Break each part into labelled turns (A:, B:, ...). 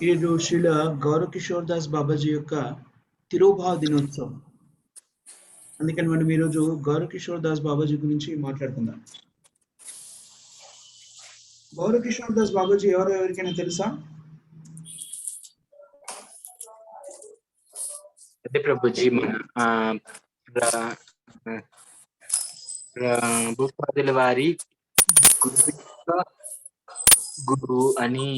A: ఈరోజు శ్రీల గౌరవ్ కిషోర్ దాస్ బాబాజీ యొక్క తిరోభావ దినోత్సవం. అందుకని మనం ఈరోజు గౌరవ్ కిషోర్ దాస్ బాబాజీ గురించి మాట్లాడుకుందాం. గౌరవ్ కిషోర్ దాస్ బాబాజీ ఎవరో ఎవరికైనా తెలుసా?
B: అదే ప్రభుజీ మన ప్రభుపాదుల వారి గురువు అని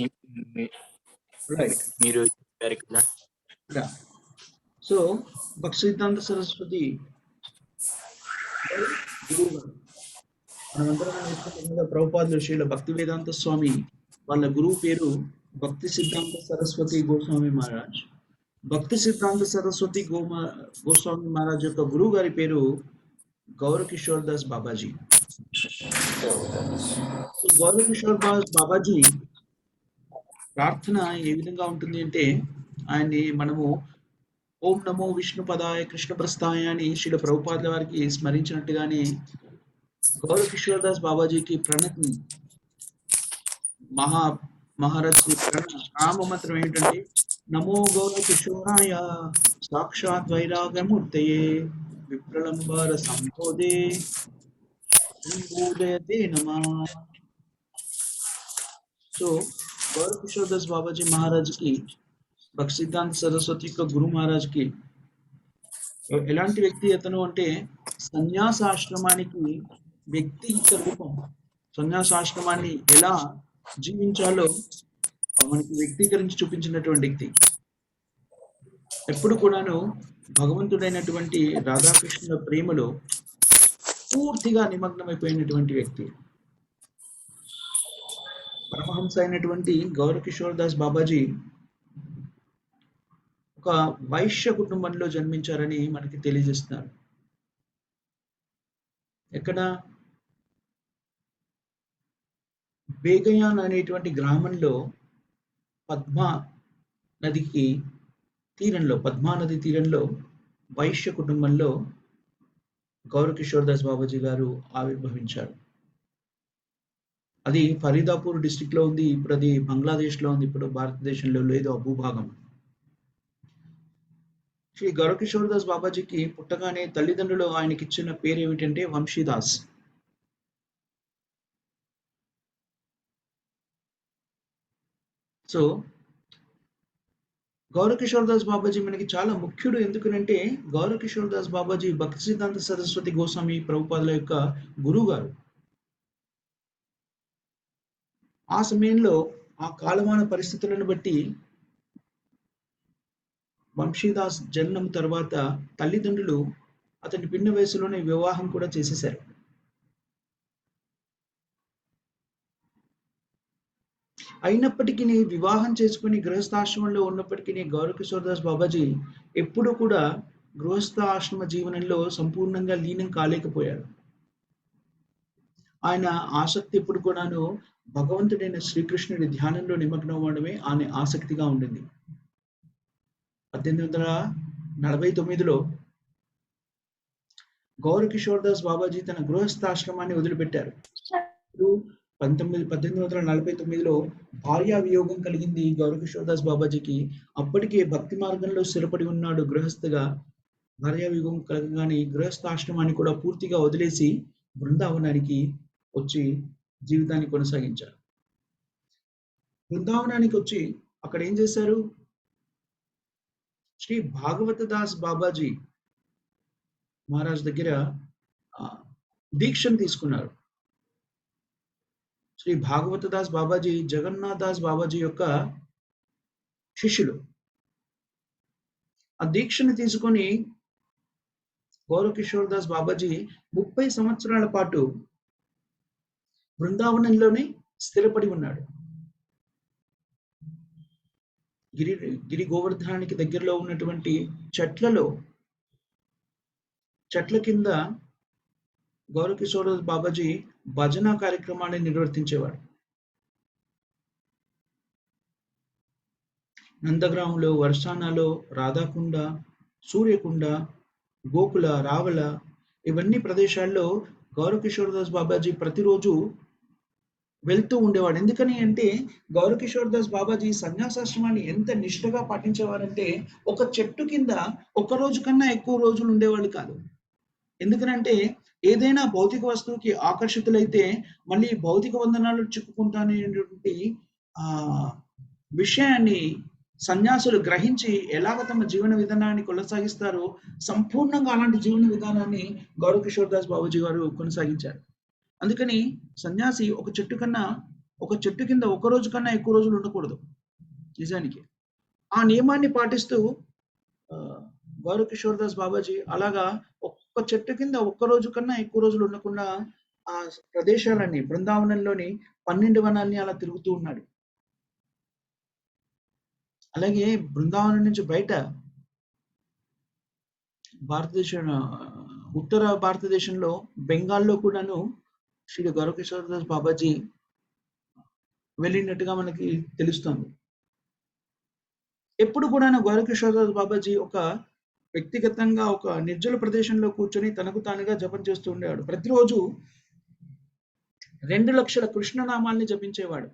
A: రైట్,
B: మీరు చెప్పారు కదా.
A: సో భక్తి సిద్ధాంత సరస్వతి గురువు గారు మనమందరం నేర్చుకుంటాం కదా. ప్రభుపాదులు శ్రీల భక్తి వేదాంత స్వామి వాళ్ళ గురువు పేరు భక్తి సిద్ధాంత సరస్వతి గోస్వామి మహారాజ్. భక్తి సిద్ధాంత సరస్వతి గోస్వామి మహారాజ్ యొక్క గురువు గారి పేరు గౌరవ్ కిషోర్ దాస్ బాబాజీ. గౌరవ్ కిషోర్ దాస్ బాబాజీ ప్రార్థన ఏ విధంగా ఉంటుంది అంటే, ఆయన్ని మనము ఓం నమో విష్ణు పదాయ కృష్ణ ప్రస్థాయ అని శ్రీల ప్రభుపాదుల వారికి స్మరించినట్టుగానే గౌరవ్ కిషోర్ దాస్ బాబాజీకి ప్రణతి మహారాజ్ నామ మంత్రం ఏమిటంటే, నమో గౌరవ కిషోరాయ సాక్షాత్ వైరాగమూర్తయే విప్రలంబార సంబోధే ఉదయతే నమః. సో గౌరవ్ కిషోర్ దాస్ బాబాజీ మహారాజ్కి భక్తి సిద్ధాంత సరస్వతి యొక్క గురు మహారాజ్కి ఎలాంటి వ్యక్తి అతను అంటే, సన్యాసాశ్రమానికి వ్యక్తిగత రూపం. సన్యాసాశ్రమాన్ని ఎలా జీవించాలో మనకి వ్యక్తీకరించి చూపించినటువంటి వ్యక్తి. ఎప్పుడు కూడాను భగవంతుడైనటువంటి రాధాకృష్ణుల ప్రేమలో పూర్తిగా నిమగ్నమైపోయినటువంటి వ్యక్తి. పరమహంస అయినటువంటి గౌరవ్ కిషోర్ దాస్ బాబాజీ ఒక వైశ్య కుటుంబంలో జన్మించారని మనకి తెలియజేస్తున్నారు. ఎక్కడ? బేగయాన్ అనేటువంటి గ్రామంలో పద్మా నది తీరంలో వైశ్య కుటుంబంలో గౌరవ్ కిషోర్ దాస్ బాబాజీ గారు ఆవిర్భవించారు. అది ఫరీదాపూర్ డిస్ట్రిక్ట్ లో ఉంది. ఇప్పుడు అది బంగ్లాదేశ్ లో ఉంది. ఇప్పుడు భారతదేశంలో లేదు ఆ భూభాగం. శ్రీ గౌరవ్ కిషోర్ దాస్ బాబాజీకి పుట్టగానే తల్లిదండ్రులు ఆయనకి ఇచ్చిన పేరు ఏమిటంటే వంశీదాస్. సో గౌరవ్ కిషోర్ దాస్ బాబాజీ మనకి చాలా ముఖ్యుడు. ఎందుకనంటే గౌరవ్ కిషోర్ దాస్ బాబాజీ భక్తి సిద్ధాంత సరస్వతి గోస్వామి ప్రభుపాదుల యొక్క గురువు గారు. ఆ సమయంలో ఆ కాలమాన పరిస్థితులను బట్టి వంశీదాస్ జన్మం తర్వాత తల్లిదండ్రులు అతని పిన్న వయసులోనే వివాహం కూడా చేసేశారు. అయినప్పటికీ వివాహం చేసుకుని గృహస్థాశ్రమంలో ఉన్నప్పటికీ గౌరవ్ కిషోర్ దాస్ బాబాజీ ఎప్పుడూ కూడా గృహస్థాశ్రమ జీవనంలో సంపూర్ణంగా లీనం కాలేకపోయారు. ఆయన ఆసక్తి ఎప్పుడు కూడాను భగవంతుడైన శ్రీకృష్ణుడి ధ్యానంలో నిమగ్నం అవ్వడమే ఆయన ఆసక్తిగా ఉండింది. 1849లో గౌరవ్ కిషోర్ దాస్ బాబాజీ తన గృహస్థాశ్రమాన్ని వదిలిపెట్టారు. 1849లో భార్యా వియోగం కలిగింది గౌరవ్ కిషోర్ దాస్ బాబాజీకి. అప్పటికే భక్తి మార్గంలో స్థిరపడి ఉన్నాడు గృహస్థగా. భార్యా వియోగం కలగగానే గృహస్థాశ్రమాన్ని కూడా పూర్తిగా వదిలేసి బృందావనానికి వచ్చి జీవితాన్ని కొనసాగించారు. బృందావనానికి వచ్చి అక్కడ ఏం చేశారు? శ్రీ భాగవత దాస్ బాబాజీ మహారాజ్ దగ్గర దీక్షను తీసుకున్నారు. శ్రీ భాగవత దాస్ బాబాజీ జగన్నాథ్ దాస్ బాబాజీ యొక్క శిష్యులు. ఆ దీక్షను తీసుకొని గౌరవ్ కిషోర్ దాస్ బాబాజీ 30 సంవత్సరాల పాటు బృందావనంలోనే స్థిరపడి ఉన్నాడు. గిరి గోవర్ధనానికి దగ్గరలో ఉన్నటువంటి చెట్ల కింద గౌరవ్ కిషోర్ దాస్ బాబాజీ భజన కార్యక్రమాన్ని నిర్వర్తించేవాడు. నందగ్రామంలో, వర్షానాలో, రాధాకుండ, సూర్యకుండ, గోకుల, రావల ఇవన్నీ ప్రదేశాల్లో గౌరవ్ కిషోర్ దాస్ బాబాజీ ప్రతిరోజు వెళ్తూ ఉండేవాడు. ఎందుకని అంటే గౌరకిషోర్ దాస్ బాబాజీ సన్యాసాశ్రమాన్ని ఎంత నిష్ఠగా పాటించేవారంటే ఒక చెట్టు కింద ఒక రోజు కన్నా ఎక్కువ రోజులు ఉండేవాళ్ళు కాదు. ఎందుకనంటే ఏదైనా భౌతిక వస్తువుకి ఆకర్షితులైతే మళ్ళీ భౌతిక బంధనాలు చిక్కుకుంటాననేటువంటి విషయాన్ని సన్యాసులు గ్రహించి ఎలాగ తమ జీవన విధానాన్ని కొనసాగిస్తారో సంపూర్ణంగా అలాంటి జీవన విధానాన్ని గౌరకిషోర్ దాస్ బాబాజీ గారు కొనసాగించారు. అందుకని సన్యాసి ఒక చెట్టు కింద ఒక రోజు కన్నా ఎక్కువ రోజులు ఉండకూడదు నిజానికి. ఆ నియమాన్ని పాటిస్తూ గౌరకిషోర్ దాస్ బాబాజీ అలాగా ఒక్క చెట్టు కింద ఒక్క రోజు కన్నా ఎక్కువ రోజులు ఉండకుండా ఆ ప్రదేశాలన్నీ బృందావనంలోని 12 వనాల్ని అలా తిరుగుతూ ఉన్నాడు. అలాగే బృందావనం నుంచి బయట భారతదేశం ఉత్తర భారతదేశంలో బెంగాల్లో కూడాను శ్రీ గౌరకిషోర్ దాస్ బాబాజీ వెళ్ళినట్టుగా మనకి తెలుస్తుంది. ఎప్పుడు కూడా గౌరకిషోర్ దాస్ బాబాజీ ఒక వ్యక్తిగతంగా ఒక నిర్జల ప్రదేశంలో కూర్చొని తనకు తానుగా జపం చేస్తూ ఉండేవాడు. ప్రతిరోజు 2 లక్షల కృష్ణనామాల్ని జపించేవాడు.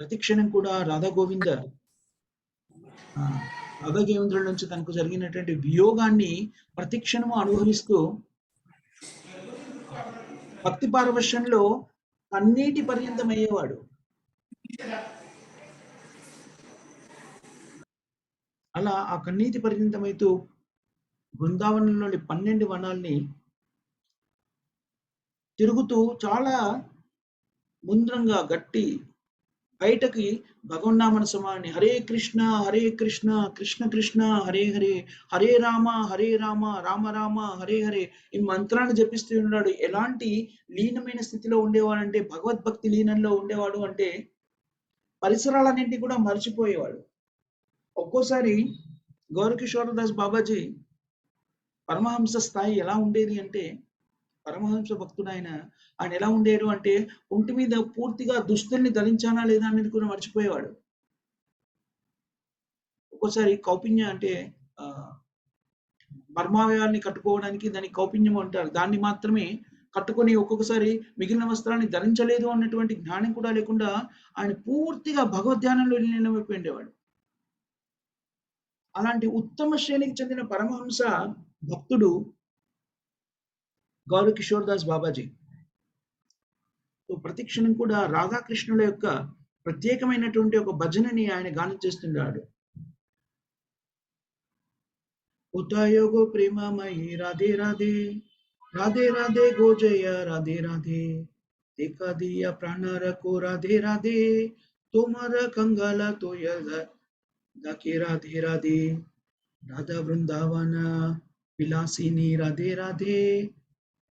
A: ప్రతి క్షణం కూడా రాధా గోవిందుల నుంచి తనకు జరిగినటువంటి వియోగాన్ని ప్రతి క్షణము అనుభవిస్తూ భక్తి పారవశ్యంలో కన్నీటి పర్యంతం అయ్యేవాడు. అలా ఆ కన్నీటి పర్యంతమైతూ బృందావనంలోని 12 వనాల్ని తిరుగుతూ చాలా ముంద్రంగా గట్టి బయటకి భగవన్నామన సమాన్ని హరే కృష్ణ కృష్ణ కృష్ణ హరే హరే హరే రామ రామ రామ హరే హరే ఈ మంత్రాన్ని జపిస్తూ ఉన్నాడు. ఎలాంటి లీనమైన స్థితిలో ఉండేవాడంటే భగవద్భక్తి లీనంలో ఉండేవాడు అంటే పరిసరాలన్నింటినీ కూడా మర్చిపోయేవాడు. ఒక్కోసారి గౌరకిషోర్ దాస్ బాబాజీ పరమహంస స్థాయి ఎలా ఉండేది అంటే పరమహంస భక్తుడు ఆయన ఎలా ఉండేరు అంటే ఒంటి మీద పూర్తిగా దుస్తుల్ని ధరించానా లేదా అనేది కూడా మర్చిపోయేవాడు. ఒక్కోసారి కౌపిన్య అంటే మర్మావయాల్ని కట్టుకోవడానికి దాన్ని కౌపిన్యం అంటారు. దాన్ని మాత్రమే కట్టుకొని ఒక్కొక్కసారి మిగిలిన వస్త్రాన్ని ధరించలేదు అన్నటువంటి జ్ఞానం కూడా లేకుండా ఆయన పూర్తిగా భగవద్ధ్యానంలో లీనమైపోయి ఉండేవాడు. అలాంటి ఉత్తమ శ్రేణికి చెందిన పరమహంస భక్తుడు గౌరకిషోర్ దాస్ బాబాజీ. ప్రతి క్షణం కూడా రాధాకృష్ణుల యొక్క ప్రత్యేకమైనటువంటి ఒక భజనని ఆయన గానం చేస్తున్నాడు. ఉతాయోగో ప్రేమమయి రాధే రాధే రాధే రాధే గోజయ రాధే రాధే देखा दिया प्राण रखो राधे राधे तुम्हारा कंगाल तो दाके राधे राधे राधा वृंदावन विलासिनी राधे राधे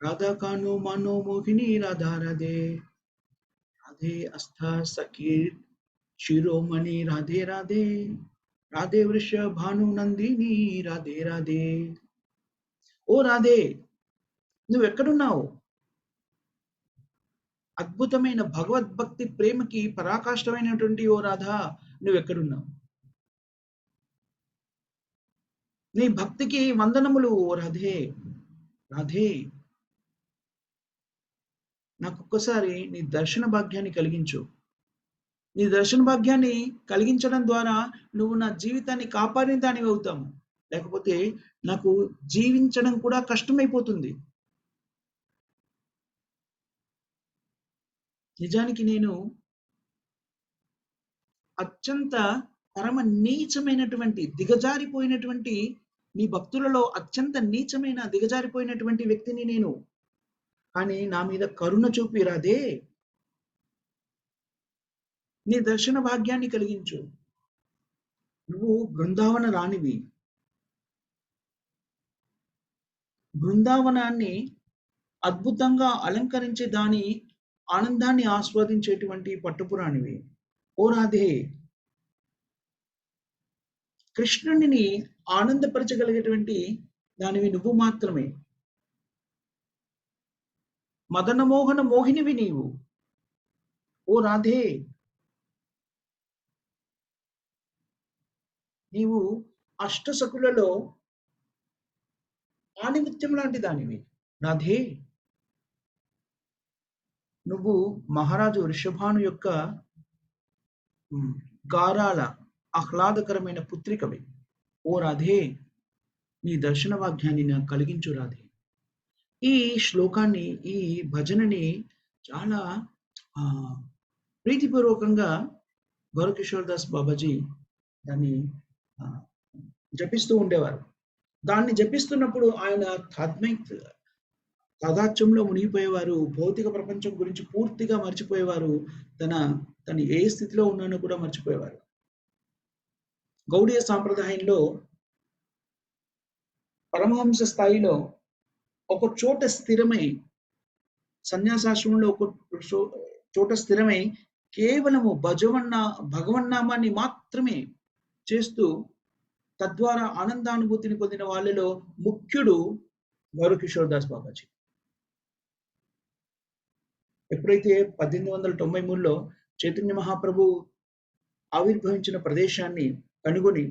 A: राधा कानो मानो मोहिनी राधा राधे राधे अस्था सकीर शिरोमणि राधे राधे राधे वृष भानु నందిని రాధే రాధే. ఓ రాధే, నువ్వు ఎక్కడున్నావు? అద్భుతమైన భగవద్భక్తి ప్రేమకి పరాకాష్ఠమైనటువంటి ఓ రాధా, నువ్వు ఎక్కడున్నావు? నీ భక్తికి వందనములు ఓ రాధే. రాధే, నాకు ఒక్కసారి నీ దర్శన భాగ్యాన్ని కలిగించు. నీ దర్శన భాగ్యాన్ని కలిగించడం ద్వారా నువ్వు నా జీవితాన్ని కాపాడిన దానివి అవుతాము. లేకపోతే నాకు జీవించడం కూడా కష్టమైపోతుంది. నిజానికి నేను అత్యంత పరమ నీచమైనటువంటి దిగజారిపోయినటువంటి నీ భక్తులలో అత్యంత నీచమైన దిగజారిపోయినటువంటి వ్యక్తిని నేను. కానీ నా మీద కరుణ చూపి రాధే, నీ దర్శన భాగ్యాన్ని కలిగించు. నువ్వు బృందావన రాణివి. బృందావనాన్ని అద్భుతంగా అలంకరించి దాని ఆనందాన్ని ఆస్వాదించేటువంటి పట్టుపురాణివి. ఓ రాధే, కృష్ణుడిని ఆనందపరచగలిగేటువంటి దానివి నువ్వు మాత్రమే. మదనమోహన మోహినివి నీవు. ఓ రాధే, నీవు అష్టసకులలో ఆణిముత్యం లాంటి దానివి. రాధే, నువ్వు మహారాజు వృషభాను యొక్క గారాల ఆహ్లాదకరమైన పుత్రికవి. ఓ రాధే, నీ దర్శన భాగ్యాన్ని నాకు కలిగించు రాధే. ఈ శ్లోకాన్ని, ఈ భజనని చాలా ఆ, ప్రీతిపూర్వకంగా గౌరకిషోర్ దాస్ బాబాజీ దాన్ని ఆ, జపిస్తూ ఉండేవారు. దాన్ని జపిస్తున్నప్పుడు ఆయన తాదాత్మ్యంలో మునిగిపోయేవారు. భౌతిక ప్రపంచం గురించి పూర్తిగా మర్చిపోయేవారు. తన తను ఏ స్థితిలో ఉన్నానో కూడా మర్చిపోయేవారు. గౌడీయ సాంప్రదాయంలో పరమహంస స్థాయిలో ఒక చోట స్థిరమై, సన్యాసాశ్రమంలో ఒక చోట స్థిరమై కేవలము భగవన్నామాన్ని మాత్రమే చేస్తూ తద్వారా ఆనందానుభూతిని పొందిన వాళ్ళలో ముఖ్యుడు గౌరకిషోర్ దాస్ బాబాజీ. ఎప్పుడైతే 1893లో చైతన్య మహాప్రభు ఆవిర్భవించిన ప్రదేశాన్ని కనుగొని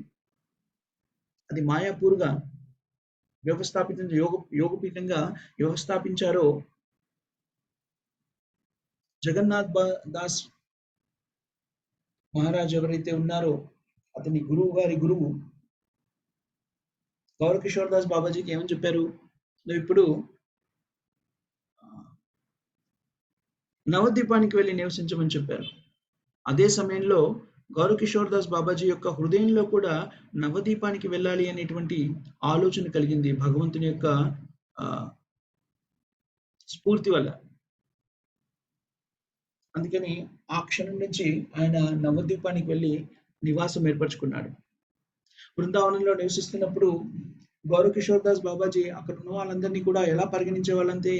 A: అది మాయాపూర్గా వ్యవస్థాపించిన యోగపీఠంగా వ్యవస్థాపించారో, జగన్నాథ్ దాస్ మహారాజ్ ఎవరైతే ఉన్నారో అతని గురువు గౌరకిషోర్ దాస్ బాబాజీకి ఏమని చెప్పారు, నువ్వు ఇప్పుడు నవద్వీపానికి వెళ్ళి నివసించమని చెప్పారు. అదే సమయంలో గౌరకిషోర్ దాస్ బాబాజీ యొక్క హృదయంలో కూడా నవద్వీపానికి వెళ్ళాలి అనేటువంటి ఆలోచన కలిగింది భగవంతుని యొక్క స్ఫూర్తి వల్ల. అందుకని ఆ క్షణం నుంచి ఆయన నవద్వీపానికి వెళ్ళి నివాసం ఏర్పరచుకున్నాడు. బృందావనంలో నివసిస్తున్నప్పుడు గౌరకిషోర్ దాస్ బాబాజీ అక్కడ ఉన్న వాళ్ళందరినీ కూడా ఎలా పరిగణించే వాళ్ళంటే,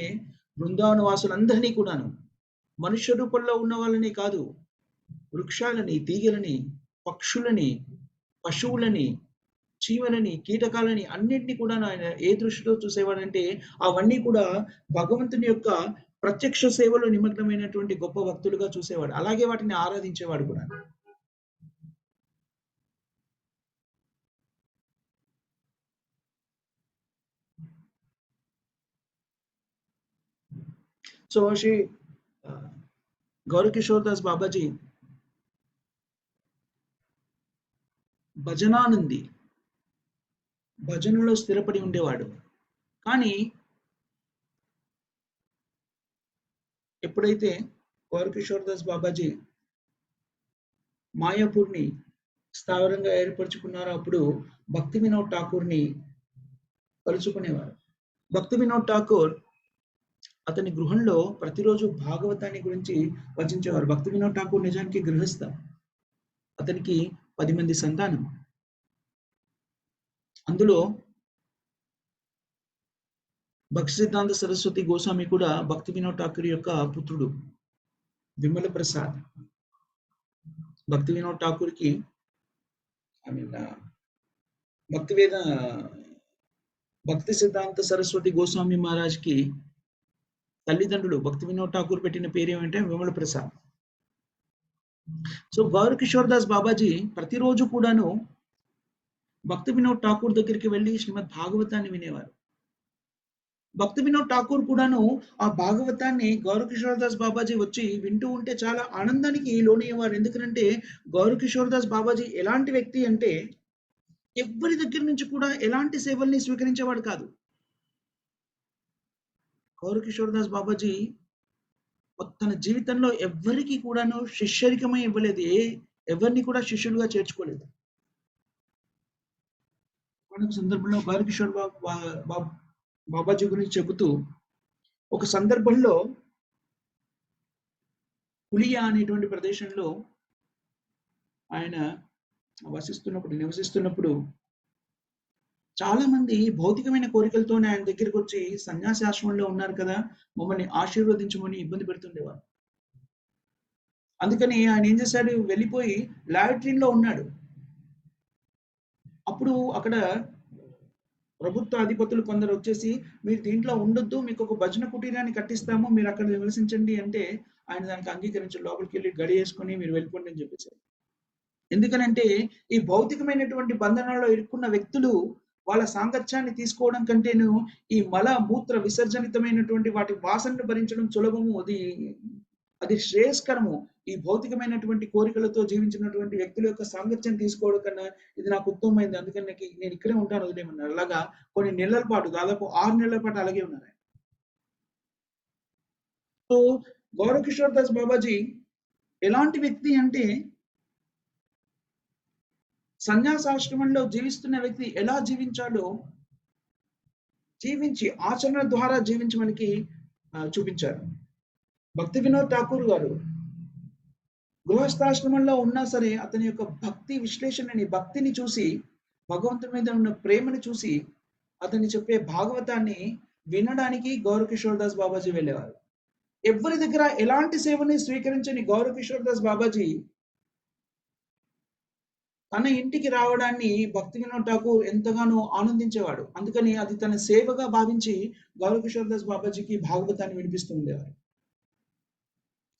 A: బృందావన వాసులందరినీ కూడాను మనుష్య రూపంలో ఉన్న వాళ్ళని కాదు, వృక్షాలని, తీగలని, పక్షులని, పశువులని, చీమలని, కీటకాలని అన్నింటినీ కూడా ఆయన ఏ దృష్టితో చూసేవాడంటే అవన్నీ కూడా భగవంతుని యొక్క ప్రత్యక్ష సేవలో నిమగ్నమైనటువంటి గొప్ప భక్తులుగా చూసేవాడు. అలాగే వాటిని ఆరాధించేవాడు కూడా. సో శ్రీ గౌరకిషోర్ దాస్ బాబాజీ భజనానంది, భజనలో స్థిరపడి ఉండేవాడు. కానీ ఎప్పుడైతే గౌరకిషోర్ దాస్ బాబాజీ మాయాపూర్ని స్థావరంగా ఏర్పరచుకున్నారో అప్పుడు భక్తి వినోద్ ఠాకూర్ని కలుసుకునేవారు. భక్తి వినోద్ ఠాకూర్ అతని గృహంలో ప్రతిరోజు భాగవతాన్ని గురించి వచించేవారు. భక్తి వినోద్ ఠాకూర్ నిజానికి గృహస్థ. అతనికి 10 మంది సంతానం. అందులో భక్తి సిద్ధాంత సరస్వతి గోస్వామి కూడా భక్తి వినోద్ ఠాకూర్ యొక్క పుత్రుడు. విమల ప్రసాద్ భక్తి వినోద్ ఠాకూర్కి భక్తి సిద్ధాంత సరస్వతి గోస్వామి మహారాజ్కి తల్లిదండ్రులు భక్తి వినోద్ ఠాకూర్ పెట్టిన పేరు ఏమంటే విమల ప్రసాద్. సో గౌరకిషోర్ దాస్ బాబాజీ ప్రతిరోజు కూడాను భక్తి వినోద్ ఠాకూర్ దగ్గరికి వెళ్ళి శ్రీమద్ భాగవతాన్ని వినేవారు. భక్తి వినోద్ ఠాకూర్ కూడాను ఆ భాగవతాన్ని గౌరకిషోర్ దాస్ బాబాజీ వచ్చి వింటూ ఉంటే చాలా ఆనందానికి లోనయ్యేవారు. ఎందుకంటే గౌరకిషోర్ దాస్ బాబాజీ ఎలాంటి వ్యక్తి అంటే ఎవరి దగ్గర నుంచి కూడా ఎలాంటి సేవల్ని స్వీకరించేవాడు కాదు. గౌరకిషోర్ దాస్ బాబాజీ తన జీవితంలో ఎవ్వరికి కూడాను శిష్యరికమై ఇవ్వలేదు. ఎవరిని కూడా శిష్యులుగా చేర్చుకోలేదు. సందర్భంలో గౌరకిషోర్ బాబాజీ గురించి చెబుతూ ఒక సందర్భంలో పులియా అనేటువంటి ప్రదేశంలో ఆయన నివసిస్తున్నప్పుడు చాలా మంది భౌతికమైన కోరికలతోనే ఆయన దగ్గరికి వచ్చి సన్యాసి ఆశ్రమంలో ఉన్నారు కదా, మమ్మల్ని ఆశీర్వదించమని ఇబ్బంది పెడుతుండేవారు. అందుకని ఆయన ఏం చేశాడు, వెళ్ళిపోయి లాట్రిన్లో ఉన్నాడు. అప్పుడు అక్కడ ప్రభుత్వ అధిపతులు కొందరు వచ్చేసి, మీరు దీంట్లో ఉండొద్దు, మీకు ఒక భజన కుటీరాన్ని కట్టిస్తాము, మీరు అక్కడ నివసించండి అంటే ఆయన దానికి అంగీకరించి లోపలికి వెళ్ళి గడి వేసుకొని మీరు వెళ్ళిపోండి అని చెప్పేశారు. ఎందుకనంటే ఈ భౌతికమైనటువంటి బంధనాల్లో ఇరుక్కున్న వ్యక్తులు వాళ్ళ సాంగత్యాన్ని తీసుకోవడం కంటేను ఈ మల మూత్ర విసర్జనితమైనటువంటి వాటి వాసనను భరించడం సులభము. అది అది శ్రేయస్కరము. ఈ భౌతికమైనటువంటి కోరికలతో జీవించినటువంటి వ్యక్తుల యొక్క సాంగత్యం తీసుకోవడం కన్నా ఇది నాకు ఉత్తమమైంది. అందుకని నేను ఇక్కడే ఉంటాను వదిలేయమన్నారు. అలాగా కొన్ని నెలల పాటు, దాదాపు 6 నెలల పాటు అలాగే ఉన్నారు ఆయన. సో గౌరవ్ కిషోర్ దాస్ బాబాజీ ఎలాంటి వ్యక్తి అంటే, సన్యాసాశ్రమంలో జీవిస్తున్న వ్యక్తి ఎలా జీవించాలో జీవించి ఆచరణ ద్వారా జీవించి మనకి చూపించారు. భక్తి వినోద్ ఠాకూర్ గారు గృహస్థాశ్రమంలో ఉన్నా సరే అతని యొక్క భక్తి విశ్లేషణని, భక్తిని చూసి, భగవంతుని మీద ఉన్న ప్రేమను చూసి అతన్ని చెప్పే భాగవతాన్ని వినడానికి గౌరవ్ కిషోర్ దాస్ బాబాజీ వెళ్ళేవారు. ఎవరి దగ్గర ఎలాంటి సేవని స్వీకరించని గౌరవ్ కిషోర్ దాస్ బాబాజీ తన ఇంటికి రావడాన్ని భక్తి వినోద్ ఠాకూర్ ఎంతగానో ఆనందించేవాడు. అందుకని అది తన సేవగా భావించి గౌరవ్ కిషోర్ దాస్ బాబాజీకి భాగవతాన్ని వినిపిస్తూ ఉండేవారు.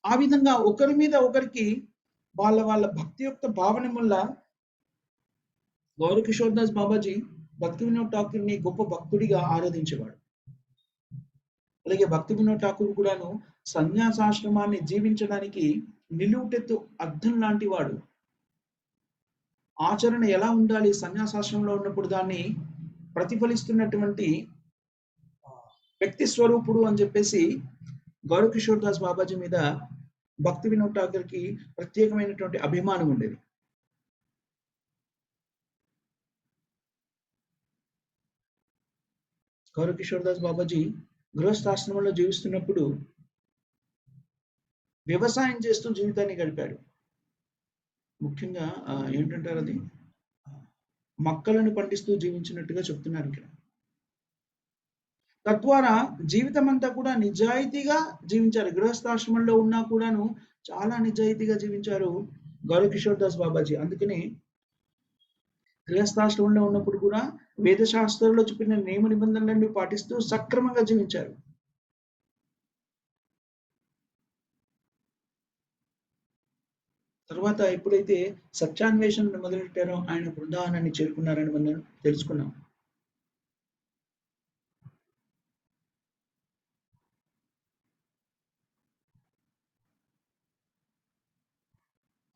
A: ఆ విధంగా ఒకరి మీద ఒకరికి వాళ్ళ భక్తి యొక్క భావన వల్ల గౌరవ్ కిషోర్ దాస్ బాబాజీ భక్తి వినోద్ ఠాకూర్ని గొప్ప భక్తుడిగా ఆరాధించేవాడు. అలాగే భక్తి వినోద్ ఠాకూర్ కూడాను సన్యాసాశ్రమాన్ని జీవించడానికి నిలువుటెత్తు అద్దం లాంటి వాడు. ఆచరణ ఎలా ఉండాలి, సన్యాసాశ్రమంలో ఉన్నప్పుడు దాన్ని ప్రతిఫలిస్తున్నటువంటి వ్యక్తి స్వరూపుడు అని చెప్పేసి గౌరవ్ కిషోర్ దాస్ బాబాజీ మీద భక్తి వినోద్ ఠాకూర్కి ప్రత్యేకమైనటువంటి అభిమానం ఉండేది. గౌరవ్ కిషోర్ దాస్ బాబాజీ గృహస్థాశ్రమంలో జీవిస్తున్నప్పుడు వ్యవసాయం చేస్తూ జీవితాన్ని గడిపాడు. ముఖ్యంగా ఏంటంటారు, అది మొక్కలను పండిస్తూ జీవించినట్టుగా చెప్తున్నారు ఇక్కడ. తద్వారా జీవితం అంతా కూడా నిజాయితీగా జీవించారు. గృహస్థాశ్రమంలో ఉన్నా కూడాను చాలా నిజాయితీగా జీవించారు గౌరవ్ కిషోర్ దాస్ బాబాజీ. అందుకని గృహస్థాశ్రమంలో ఉన్నప్పుడు కూడా వేద శాస్త్రంలో చెప్పిన నియమ నిబంధనలన్నీ పాటిస్తూ సక్రమంగా జీవించారు. తర్వాత ఎప్పుడైతే సత్యాన్వేషణ మొదలెట్టారో ఆయన బృందావనాన్ని చేరుకున్నారని మనం తెలుసుకున్నాం.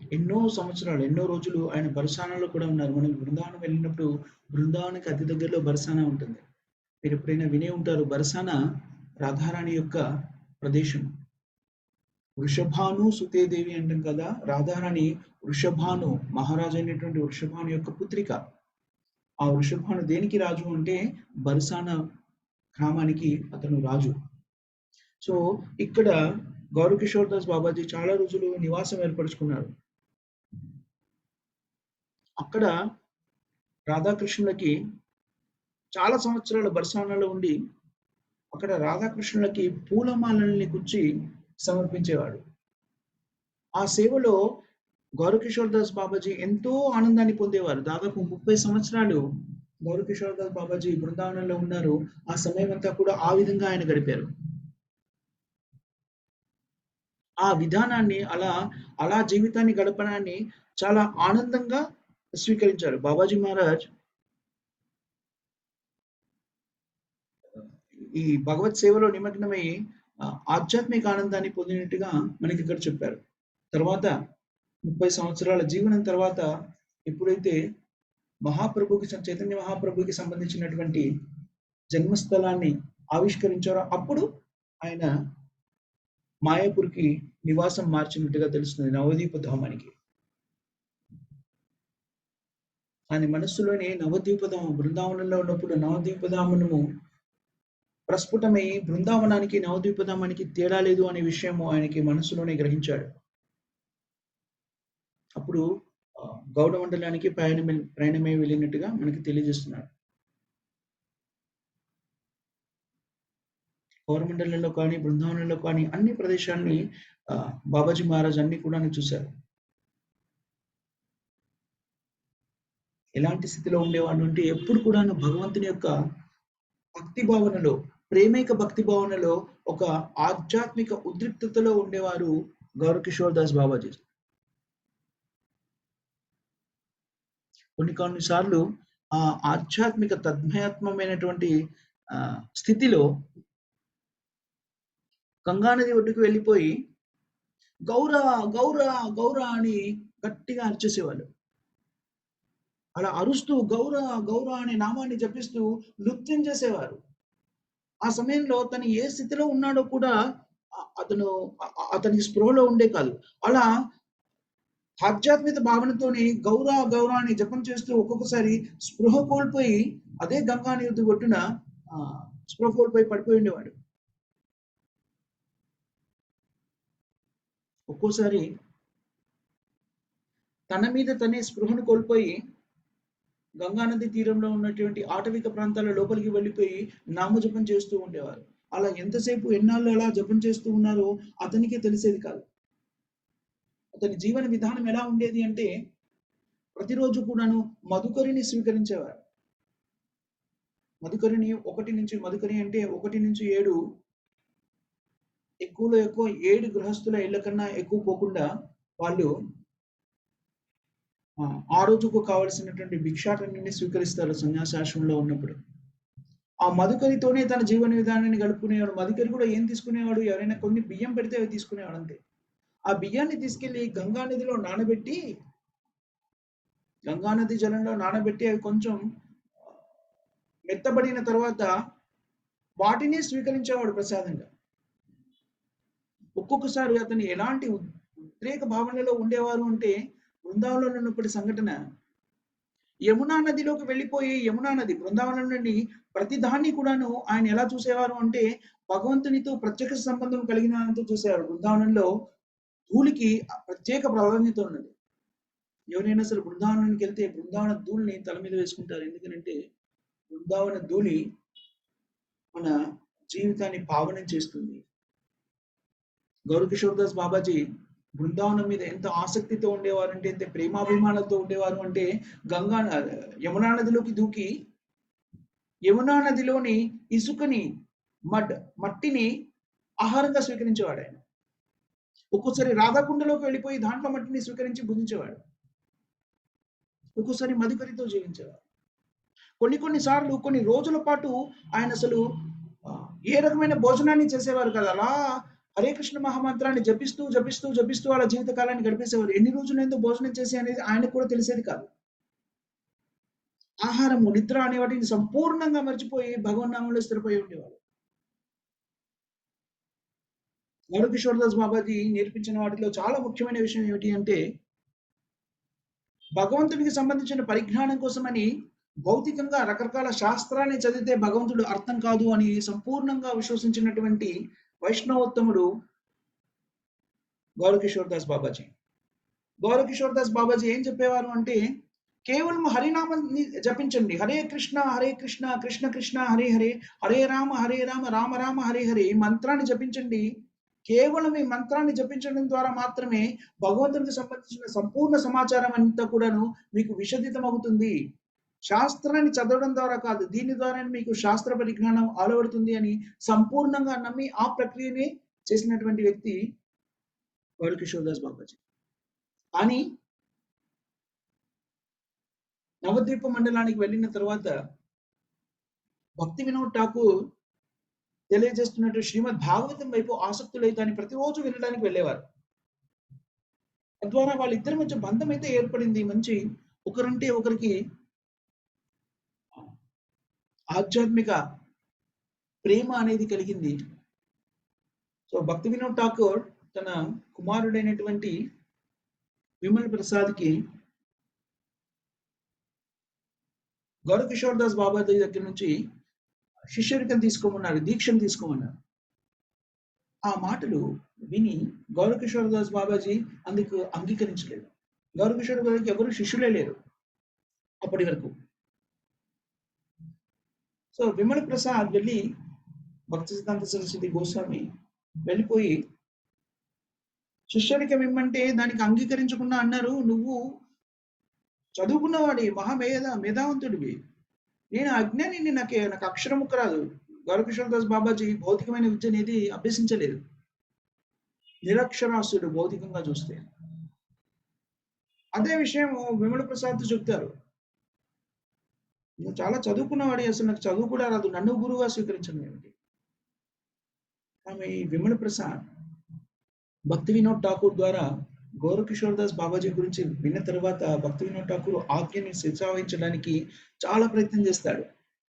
A: ఎన్నో సంవత్సరాలు, ఎన్నో రోజులు ఆయన బర్సానాలో కూడా ఉన్నారు. మనం బృందావనం వెళ్ళినప్పుడు బృందావనానికి అతి దగ్గరలో బర్సానా ఉంటుంది. మీరు ఎప్పుడైనా వినే ఉంటారు, బర్సానా రాధారాణి యొక్క ప్రదేశం. వృషభాను సుతేదేవి అంటాం కదా, రాధారాణి వృషభాను, మహారాజు అయినటువంటి వృషభాను యొక్క పుత్రిక. ఆ వృషభాను దేనికి రాజు అంటే బర్సానా గ్రామానికి అతను రాజు. సో ఇక్కడ గౌరవ్ కిషోర్ దాస్ బాబాజీ చాలా రోజులు నివాసం ఏర్పరచుకున్నారు. అక్కడ రాధాకృష్ణులకి చాలా సంవత్సరాలు బర్సానాలో ఉండి అక్కడ రాధాకృష్ణులకి పూలమాలల్ని గుచ్చి సమర్పించేవాడు. ఆ సేవలో గౌరవ్ కిషోర్ దాస్ బాబాజీ ఎంతో ఆనందాన్ని పొందేవారు. దాదాపు 30 సంవత్సరాలు గౌరవ్ కిషోర్ దాస్ బాబాజీ బృందావనంలో ఉన్నారు. ఆ సమయం అంతా కూడా ఆ విధంగా ఆయన గడిపారు. ఆ విధానాన్ని అలా జీవితాన్ని గడపడాన్ని చాలా ఆనందంగా స్వీకరించారు. బాబాజీ మహారాజ్ ఈ భగవత్ సేవలో నిమగ్నమై ఆధ్యాత్మిక ఆనందాన్ని పొందినట్టుగా మనకి ఇక్కడ చెప్పారు. తర్వాత 30 సంవత్సరాల జీవనం తర్వాత ఎప్పుడైతే చైతన్య మహాప్రభుకి సంబంధించినటువంటి జన్మస్థలాన్ని ఆవిష్కరించారో అప్పుడు ఆయన మాయాపూర్కి నివాసం మార్చినట్టుగా తెలుస్తుంది, నవద్వీప ధామానికి. ఆయన మనస్సులోనే నవద్వీపధామం, బృందావనంలో ఉన్నప్పుడు నవద్వీపధామము ప్రస్ఫుటమై బృందావనానికి నవద్వీపధామానికి తేడా లేదు అనే విషయము ఆయనకి మనస్సులోనే గ్రహించాడు. అప్పుడు గౌడ మండలానికి ప్రయాణమై వెళ్ళినట్టుగా మనకి తెలియజేస్తున్నాడు. గౌరమండలంలో కానీ బృందావనంలో కానీ అన్ని ప్రదేశాన్ని బాబాజీ మహారాజ్ అన్ని కూడా చూశారు. ఎలాంటి స్థితిలో ఉండేవాడు అంటే ఎప్పుడు కూడా భగవంతుని యొక్క భక్తి భావనలో, ప్రేమైక భక్తి భావనలో ఒక ఆధ్యాత్మిక ఉద్రిక్తతలో ఉండేవారు గౌరవ్ కిషోర్ దాస్ బాబాజీ. కొన్నిసార్లు ఆ ఆధ్యాత్మిక తద్మయాత్మమైనటువంటి స్థితిలో గంగానది ఒడ్డుకు వెళ్ళిపోయి గౌర గౌర గౌర అని గట్టిగా అరిచేసేవాళ్ళు. అలా అరుస్తూ గౌర గౌర అనే నామాన్ని జపిస్తూ నృత్యం చేసేవారు. ఆ సమయంలో తను ఏ స్థితిలో ఉన్నాడో కూడా అతను అతనికి స్పృహలో ఉండే కాదు. అలా ఆధ్యాత్మిక భావనతోని గౌర గౌర అని జపం చేస్తూ ఒక్కొక్కసారి స్పృహ కోల్పోయి అదే గంగా నది ఒడ్డున స్పృహ కోల్పోయి పడిపోయి ఉండేవాడు. ఒక్కోసారి తన మీద తనే స్పృహను కోల్పోయి గంగానది తీరంలో ఉన్నటువంటి ఆటవిక ప్రాంతాల లోపలికి వెళ్ళిపోయి నామజపం చేస్తూ ఉండేవారు. అలా ఎంతసేపు ఎన్నాళ్ళు అలా జపం చేస్తూ ఉన్నారో అతనికే తెలిసేది కాదు. అతని జీవన విధానం ఎలా ఉండేది అంటే ప్రతిరోజు కూడాను మధుకరిని స్వీకరించేవారు. మధుకరిని మధుకరి అంటే 1-7 ఎక్కువలో ఎక్కువ 7 గృహస్థుల ఇళ్ల కన్నా ఎక్కువ పోకుండా వాళ్ళు ఆ రోజుకు కావలసినటువంటి భిక్షాటనని స్వీకరిస్తారు సన్యాసాశ్రమంలో ఉన్నప్పుడు. ఆ మధుకరితోనే తన జీవన విధానాన్ని గడుపుకునేవాడు. మధుకరి కూడా ఏం తీసుకునేవాడు? ఎవరైనా కొన్ని బియ్యం పెడితే అవి తీసుకునేవాడు అంతే. ఆ బియ్యాన్ని తీసుకెళ్లి గంగా నదిలో నానబెట్టి గంగా నది జలంలో నానబెట్టి అవి కొంచెం మెత్తబడిన తర్వాత వాటిని స్వీకరించేవాడు ప్రసాదంగా. ఒక్కొక్కసారి అతను ఎలాంటి ఉద్రేక భావనలో ఉండేవారు అంటే బృందావనంలో ఉన్నప్పటి సంఘటన యమునా నదిలోకి వెళ్ళిపోయి యమునా నది బృందావనం నుండి ప్రతి దాన్ని కూడాను ఆయన ఎలా చూసేవారు అంటే భగవంతునితో ప్రత్యక్ష సంబంధం కలిగినంత చూసేవారు. బృందావనంలో ధూళికి ప్రత్యేక ప్రాధాన్యత ఉన్నది. ఎవరైనా సరే బృందావనానికి వెళ్తే బృందావన ధూళిని తల మీద వేసుకుంటారు. ఎందుకంటే బృందావన ధూళి మన జీవితాన్ని పావనం చేస్తుంది. గౌరకిషోర్ దాస్ బాబాజీ బృందావనం మీద ఎంత ఆసక్తితో ఉండేవారు అంటే ఎంత ప్రేమాభిమానాలతో ఉండేవారు అంటే గంగా యమునా నదిలోకి దూకి యమునా నదిలోని ఇసుకని మట్టిని ఆహారంగా స్వీకరించేవాడు ఆయన. ఒక్కోసారి రాధాకుండలోకి వెళ్ళిపోయి దాంట్లో మట్టిని స్వీకరించి భుజించేవాడు. ఒక్కోసారి మధుకరితో జీవించేవాడు. కొన్ని సార్లు కొన్ని రోజుల పాటు ఆయన అసలు ఏ రకమైన భోజనాన్ని చేసేవారు కదా. అలా హరే కృష్ణ మహామంత్రాన్ని జపిస్తూ జపిస్తూ జపిస్తూ వాళ్ళ జీవిత కాలాన్ని గడిపేసేవారు. ఎన్ని రోజులు భోజనం చేసి అనేది ఆయనకు కూడా తెలిసేది కాదు. ఆహారము నిద్ర అనే వాటిని సంపూర్ణంగా మర్చిపోయి భగవన్నామంలో స్థిరపోయి ఉండేవాడు. గౌరకిషోర్ దాస్ బాబాజీ నేర్పించిన వాటిలో చాలా ముఖ్యమైన విషయం ఏమిటి అంటే భగవంతుడికి సంబంధించిన పరిజ్ఞానం కోసమని భౌతికంగా రకరకాల శాస్త్రాన్ని చదివితే భగవంతుడు అర్థం కాదు అని సంపూర్ణంగా విశ్వసించినటువంటి వైష్ణవోత్తముడు గౌరకిషోర్ దాస్ బాబాజీ. గౌరకిషోర్ దాస్ బాబాజీ ఏం చెప్పేవారు అంటే కేవలం హరినామాన్ని జపించండి. హరే కృష్ణ కృష్ణ కృష్ణ హరే హరే హరే రామ రామ రామ హరే హరే ఈ మంత్రాన్ని జపించండి. కేవలం ఈ మంత్రాన్ని జపించడం ద్వారా మాత్రమే భగవంతునికి సంబంధించిన సంపూర్ణ సమాచారం అంతా కూడాను మీకు విషదితం అవుతుంది. శాస్త్రాన్ని చదవడం ద్వారా కాదు, దీని ద్వారా మీకు శాస్త్ర పరిజ్ఞానం అలవడుతుంది అని సంపూర్ణంగా నమ్మి ఆ ప్రక్రియని చేసినటువంటి వ్యక్తి గౌరకిషోర్ దాస్ బాబాజీ. కానీ నవద్వీప మండలానికి వెళ్ళిన తర్వాత భక్తి వినోద్ ఠాకూర్ తెలియజేస్తున్నట్టు శ్రీమద్ భాగవతం వైపు ఆసక్తులై దాన్ని ప్రతిరోజు వినడానికి వెళ్ళేవారు. తద్వారా వాళ్ళిద్దరి మధ్య బంధం అయితే ఏర్పడింది. మంచి ఒకరంటే ఒకరికి ఆధ్యాత్మిక ప్రేమ అనేది కలిగింది. సో భక్తి వినోద్ ఠాకూర్ తన కుమారుడైనటువంటి విమల్ ప్రసాద్కి గౌరకిషోర్ దాస్ బాబాజీ దగ్గర నుంచి శిష్యరికం తీసుకోమన్నారు, దీక్షను తీసుకోమన్నారు. ఆ మాటలు విని గౌరకిషోర్ దాస్ బాబాజీ అందుకు అంగీకరించలేదు. గౌరకిషోర్ గారికి ఎవరు శిష్యులే లేరు అప్పటి వరకు. సో విమల్ ప్రసాద్ వెళ్ళి భక్తి సిద్ధాంత సరస్వతి గోస్వామి వెళ్ళిపోయి శిష్యరికం ఇమ్మంటే దానికి అంగీకరించకుండా అన్నారు, నువ్వు చదువుకున్నవాడి మేధావంతుడివి, నేను అజ్ఞానిని, నాకు అక్షరం ముక్క రాదు. గౌరకిషోర్ దాస్ బాబాజీ భౌతికమైన విద్య అనేది అభ్యసించలేదు, నిరక్షరాస్యుడు భౌతికంగా చూస్తే. అదే విషయం విమల ప్రసాద్ చెప్తారు, నువ్వు చాలా చదువుకున్నవాడి, అసలు నాకు చదువు కూడా రాదు, నన్ను గురువుగా స్వీకరించను ఏమిటి. ఆమె విమల ప్రసాద్ భక్తి వినోద్ ఠాకూర్ ద్వారా గౌరకిషోర్ దాస్ బాబాజీ గురించి విన్న తర్వాత భక్తి వినోద్ ఠాకూర్ ఆజ్ఞని శిక్షావించడానికి చాలా ప్రయత్నం చేస్తాడు.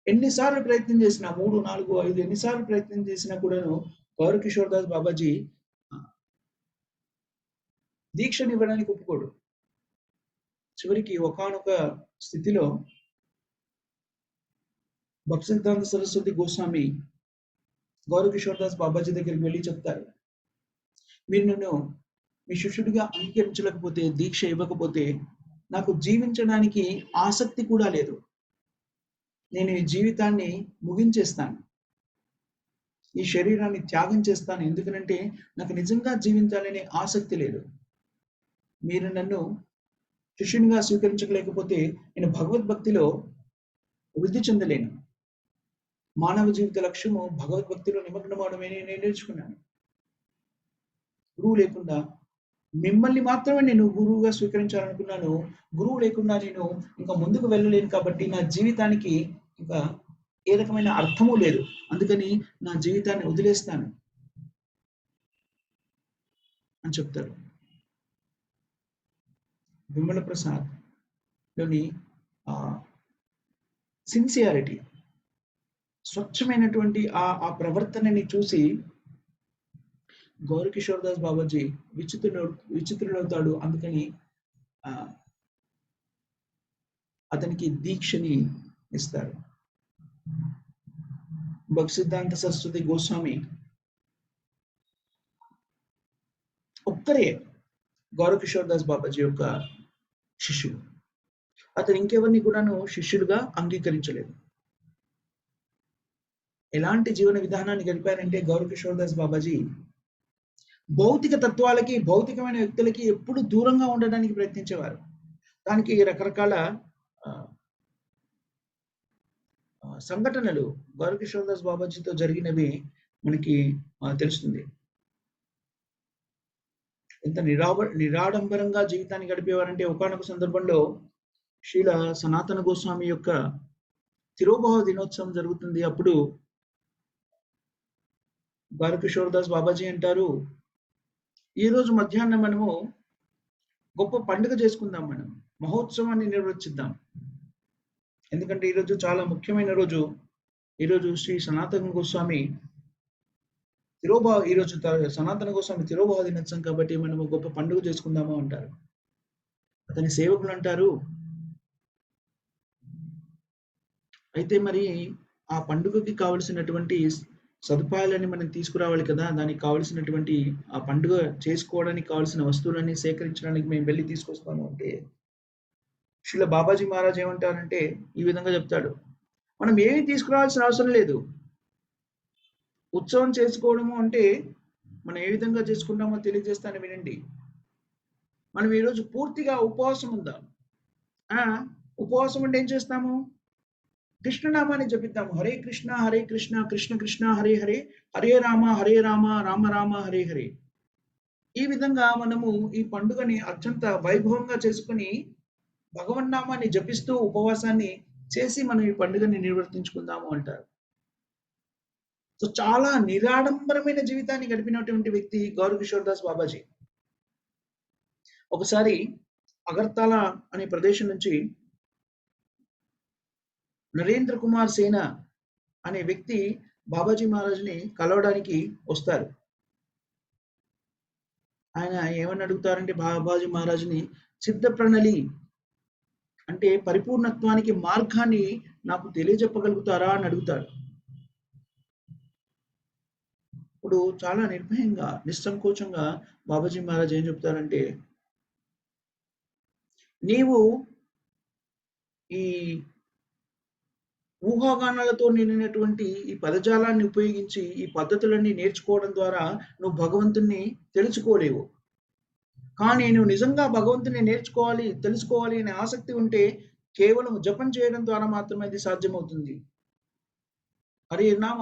A: ఎన్నిసార్లు ప్రయత్నం చేసినా 3, 4, 5 ఎన్నిసార్లు ప్రయత్నం చేసినా కూడాను గౌరకిషోర్ దాస్ బాబాజీ దీక్షను ఇవ్వడానికి ఒప్పుకోడు. చివరికి ఒకానొక స్థితిలో భక్తి సిద్ధాంత సరస్వతి గోస్వామి గౌరకిషోర్ దాస్ బాబాజీ దగ్గరికి వెళ్ళి చెప్తారు, మీరు నన్ను మీ శిష్యుడిగా అంగీకరించలేకపోతే, దీక్ష ఇవ్వకపోతే నాకు జీవించడానికి ఆసక్తి కూడా లేదు. నేను ఈ జీవితాన్ని ముగించేస్తాను, ఈ శరీరాన్ని త్యాగం చేస్తాను. ఎందుకంటే నాకు నిజంగా జీవించాలనే ఆసక్తి లేదు. మీరు నన్ను శిష్యునిగా స్వీకరించలేకపోతే నేను భగవద్భక్తిలో వృద్ధి చెందలేను. మానవ జీవిత లక్ష్యము భగవద్భక్తిలో నిమగ్నమవడమే నేను నేర్చుకున్నాను. గురువు లేకుండా మిమ్మల్ని మాత్రమే నేను గురువుగా స్వీకరించాలనుకున్నాను. గురువు లేకుండా నేను ఇంకా ముందుకు వెళ్ళలేను. కాబట్టి నా జీవితానికి ఇంకా ఏ రకమైన అర్థము లేదు. అందుకని నా జీవితాన్ని వదిలేస్తాను అని చెప్తారు. విమల ప్రసాద్ లోని సిన్సియారిటీ, స్వచ్ఛమైనటువంటి ఆ ప్రవర్తనని చూసి గౌరకిషోర్ దాస్ బాబాజీ విచిత్రుడవుతాడు. అందుకని అతనికి దీక్షని ఇస్తారు. భక్తి సిద్ధాంత సరస్వతి గోస్వామి ఒక్కరే గౌరకిషోర్ దాస్ బాబాజీ యొక్క శిష్యుడు. అతను ఇంకెవరిని కూడాను శిష్యులుగా అంగీకరించలేదు. ఎలాంటి జీవన విధానాన్ని గడిపారంటే గౌరకిషోర్ దాస్ బాబాజీ భౌతిక తత్వాలకి, భౌతికమైన వ్యక్తులకి ఎప్పుడు దూరంగా ఉండడానికి ప్రయత్నించేవారు. దానికి రకరకాల సంఘటనలు గౌరకిషోర్ దాస్ బాబాజీతో జరిగినవి మనకి తెలుస్తుంది. ఎంత నిరాడంబరంగా జీవితాన్ని గడిపేవారంటే ఒకానొక సందర్భంలో శ్రీల సనాతన గోస్వామి యొక్క తిరోభావ దినోత్సవం జరుగుతుంది. అప్పుడు గౌరకిషోర్ దాస్ బాబాజీ అంటారు, ఈ రోజు మధ్యాహ్నం మనము గొప్ప పండుగ చేసుకుందాం, మనం మహోత్సవాన్ని నిర్వహిద్దాం. ఎందుకంటే ఈరోజు చాలా ముఖ్యమైన రోజు. ఈరోజు శ్రీ సనాతన గోస్వామి ఈరోజు సనాతన గోస్వామి తిరోభావ దినోత్సవం కాబట్టి మనము గొప్ప పండుగ చేసుకుందాము అంటారు. అతని సేవకులు అంటారు, అయితే మరి ఆ పండుగకి కావలసినటువంటి సదుపాయాలని మనం తీసుకురావాలి కదా, దానికి కావలసినటువంటి ఆ పండుగ చేసుకోవడానికి కావలసిన వస్తువులన్నీ సేకరించడానికి మేము వెళ్ళి తీసుకొస్తాము అంటే శ్రీల బాబాజీ మహారాజ్ ఏమంటారంటే ఈ విధంగా చెప్తాడు, మనం ఏమి తీసుకురావాల్సిన అవసరం లేదు. ఉత్సవం చేసుకోవడము అంటే మనం ఏ విధంగా చేసుకుంటామో తెలియజేస్తాను వినండి. మనం ఈరోజు పూర్తిగా ఉపవాసం ఉందాం. ఉపవాసం అంటే ఏం చేస్తాము? కృష్ణనామాన్ని జపిద్దాము. హరే కృష్ణ కృష్ణ కృష్ణ హరే హరే, హరే రామ రామ రామ హరే హరే. ఈ విధంగా మనము ఈ పండుగని అత్యంత వైభవంగా చేసుకుని భగవన్నామాన్ని జపిస్తూ ఉపవాసాన్ని చేసి మనం ఈ పండుగని నిర్వర్తించుకుందాము అంటారు. సో చాలా నిరాడంబరమైన జీవితాన్ని గడిపినటువంటి వ్యక్తి గౌరకిషోర్ దాస్ బాబాజీ. ఒకసారి అగర్తల అనే ప్రదేశం నుంచి నరేంద్ర కుమార్ సేన అనే వ్యక్తి బాబాజీ మహారాజ్ని కలవడానికి వస్తారు. ఆయన ఏమని అడుగుతారంటే బాబాజీ మహారాజ్ని, సిద్ధ ప్రణలి అంటే పరిపూర్ణత్వానికి మార్గాన్ని నాకు తెలియజెప్పగలుగుతారా అని అడుగుతాడు. ఇప్పుడు చాలా నిర్భయంగా, నిస్సంకోచంగా బాబాజీ మహారాజ్ ఏం చెప్తారంటే, నీవు ఈ ఊహాగానాలతో నిండినటువంటి ఈ పదజాలాన్ని ఉపయోగించి ఈ పద్ధతులన్నీ నేర్చుకోవడం ద్వారా నువ్వు భగవంతుణ్ణి తెలుసుకోలేవు. కానీ నువ్వు నిజంగా భగవంతుని నేర్చుకోవాలి, తెలుసుకోవాలి అనే ఆసక్తి ఉంటే కేవలం జపం చేయడం ద్వారా మాత్రమే అది సాధ్యమవుతుంది. హరే నామ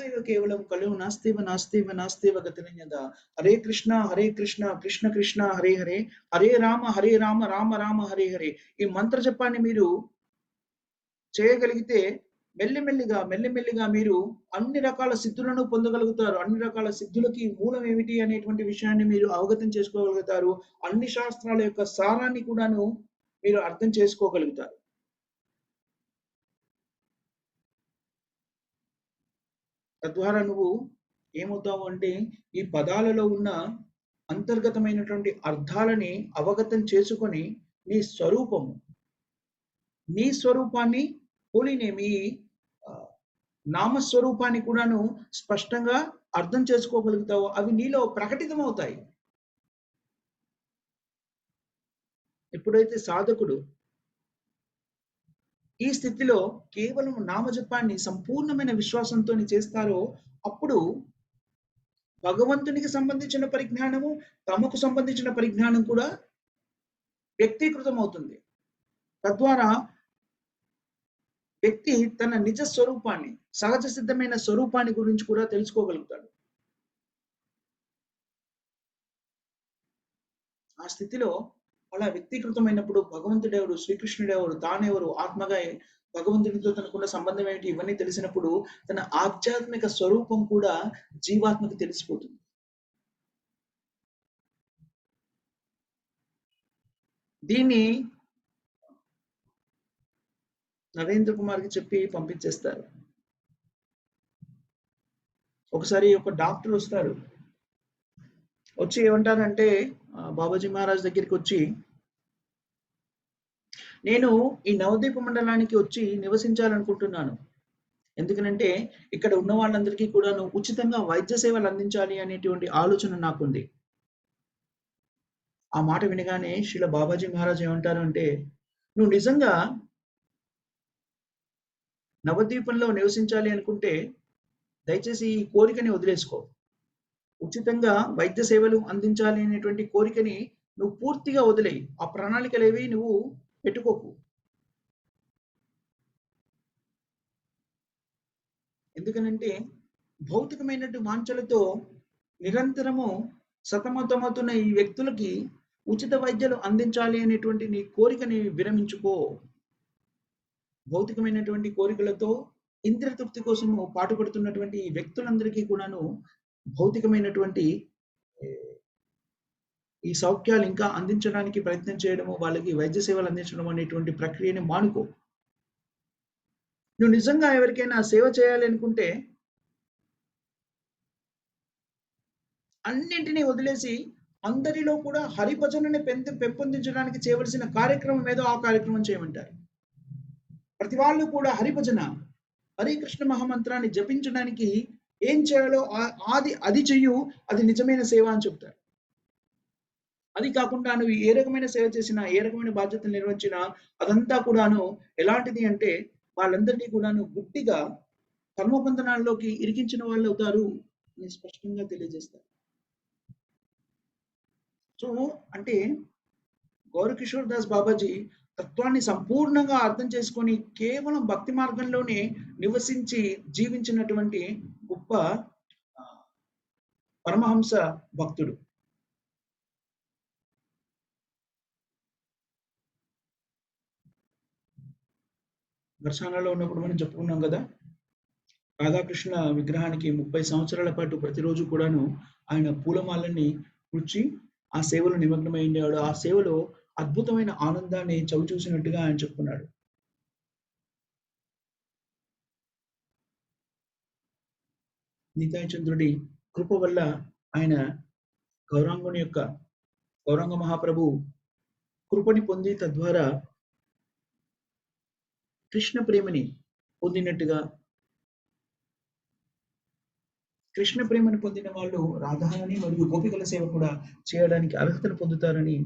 A: ఇవ కేవలం కలువు నాస్తేవ గతినయ్యద. హరే కృష్ణ కృష్ణ కృష్ణ హరే హరే, హరే రామ రామ రామ హరే హరే. ఈ మంత్ర జపాన్ని మీరు చేయగలిగితే మెల్లిమెల్లిగా మీరు అన్ని రకాల సిద్ధులను పొందగలుగుతారు. అన్ని రకాల సిద్ధులకి మూలం ఏమిటి అనేటువంటి విషయాన్ని మీరు అవగతం చేసుకోగలుగుతారు. అన్ని శాస్త్రాల యొక్క సారాన్ని కూడాను మీరు అర్థం చేసుకోగలుగుతారు. తద్వారా నువ్వు ఏమవుతావు అంటే ఈ పదాలలో ఉన్న అంతర్గతమైనటువంటి అర్థాలని అవగతం చేసుకొని నీ స్వరూపము, నీ స్వరూపాన్ని పోలినే మీ నామస్వరూపాన్ని కూడాను స్పష్టంగా అర్థం చేసుకోగలుగుతావు. అవి నీలో ప్రకటితమవుతాయి. ఎప్పుడైతే సాధకుడు ఈ స్థితిలో కేవలం నామజపాన్ని సంపూర్ణమైన విశ్వాసంతో చేస్తారో అప్పుడు భగవంతునికి సంబంధించిన పరిజ్ఞానము, తమకు సంబంధించిన పరిజ్ఞానం కూడా వ్యక్తీకృతం అవుతుంది. తద్వారా వ్యక్తి తన నిజ స్వరూపాన్ని, సహజ సిద్ధమైన స్వరూపాన్ని గురించి కూడా తెలుసుకోగలుగుతాడు. ఆ స్థితిలో అలా వ్యక్తీకృతమైనప్పుడు భగవంతుడెవరు, శ్రీకృష్ణుడెవరు, తానెవరు, ఆత్మగా భగవంతుడితో తనకున్న సంబంధం ఏంటి, ఇవన్నీ తెలిసినప్పుడు తన ఆధ్యాత్మిక స్వరూపం కూడా జీవాత్మకి తెలిసిపోతుంది. దీన్ని నరేంద్ర కుమార్కి చెప్పి పంపించేస్తారు. ఒకసారి ఒక డాక్టర్ వస్తారు. వచ్చి ఏమంటారంటే బాబాజీ మహారాజ్ దగ్గరికి వచ్చి, నేను ఈ నవద్వీప మండలానికి వచ్చి నివసించాలనుకుంటున్నాను. ఎందుకనంటే ఇక్కడ ఉన్న వాళ్ళందరికీ కూడా ఉచితంగా వైద్య సేవలు అందించాలి అనేటువంటి ఆలోచన నాకుంది. ఆ మాట వినగానే శ్రీల బాబాజీ మహారాజ్ ఏమంటారు అంటే, నువ్వు నిజంగా నవద్వీపంలో నివసించాలి అనుకుంటే దయచేసి ఈ కోరికని వదిలేసుకో. ఉచితంగా వైద్య సేవలు అందించాలి అనేటువంటి కోరికని నువ్వు పూర్తిగా వదిలేయి. ఆ ప్రణాళికలేవి నువ్వు పెట్టుకోకు. ఎందుకనంటే భౌతికమైనటువంటి వాంఛలతో నిరంతరము సతమతమవుతున్న ఈ వ్యక్తులకి ఉచిత వైద్యాలు అందించాలి అనేటువంటి నీ కోరికని విరమించుకో. భౌతికమైనటువంటి కోరికలతో ఇంద్రియ తృప్తి కోసము పాటుపడుతున్నటువంటి ఈ వ్యక్తులందరికీ కూడాను భౌతికమైనటువంటి ఈ సౌఖ్యాలు ఇంకా అందించడానికి ప్రయత్నం చేయడము, వాళ్ళకి వైద్య సేవలు అందించడం అనేటువంటి ప్రక్రియని మానుకో. నువ్వు నిజంగా ఎవరికైనా సేవ చేయాలి అనుకుంటే అన్నింటినీ వదిలేసి అందరిలో కూడా హరిభజనని పెంపొందించడానికి చేయవలసిన కార్యక్రమం ఏదో ఆ కార్యక్రమం చేయమంటారు. ప్రతి వాళ్ళు కూడా హరిభజన, హరే కృష్ణ మహామంత్రాన్ని జపించడానికి ఏం చేయాలో అది చెయ్యు, అది నిజమైన సేవ అని చెప్తారు. అది కాకుండా నువ్వు ఏ రకమైన సేవ చేసినా, ఏ రకమైన బాధ్యతలు నిర్వహించినా అదంతా కూడాను ఎలాంటిది అంటే వాళ్ళందరినీ కూడాను గుడ్డిగా కర్మబంధనాల్లోకి ఇరికించిన వాళ్ళు అవుతారు అని స్పష్టంగా తెలియజేస్తారు. సో అంటే గౌరకిషోర్ దాస్ బాబాజీ తత్వాన్ని సంపూర్ణంగా అర్థం చేసుకొని కేవలం భక్తి మార్గంలోనే నివసించి జీవించినటువంటి గొప్ప పరమహంస భక్తుడు. దర్శనాల్లో ఉన్నప్పుడు మనం చెప్పుకున్నాం కదా, రాధాకృష్ణ విగ్రహానికి 30 సంవత్సరాల పాటు ప్రతిరోజు కూడాను ఆయన పూలమాలని కూర్చి ఆ సేవలో నిమగ్నమై ఉండేవాడు. ఆ సేవలో అద్భుతమైన ఆనందాన్ని చవిచూసినట్టుగా ఆయన చెప్పుకున్నాడు. నీతాయ చంద్రుడి కృప వల్ల ఆయన గౌరాంగ మహాప్రభు కృపని పొంది తద్వారా కృష్ణ ప్రేమని పొందినట్టుగా, కృష్ణ ప్రేమను పొందిన వాళ్ళు రాధారాణి మరియు గోపికల సేవ కూడా చేయడానికి అర్హతను పొందుతారని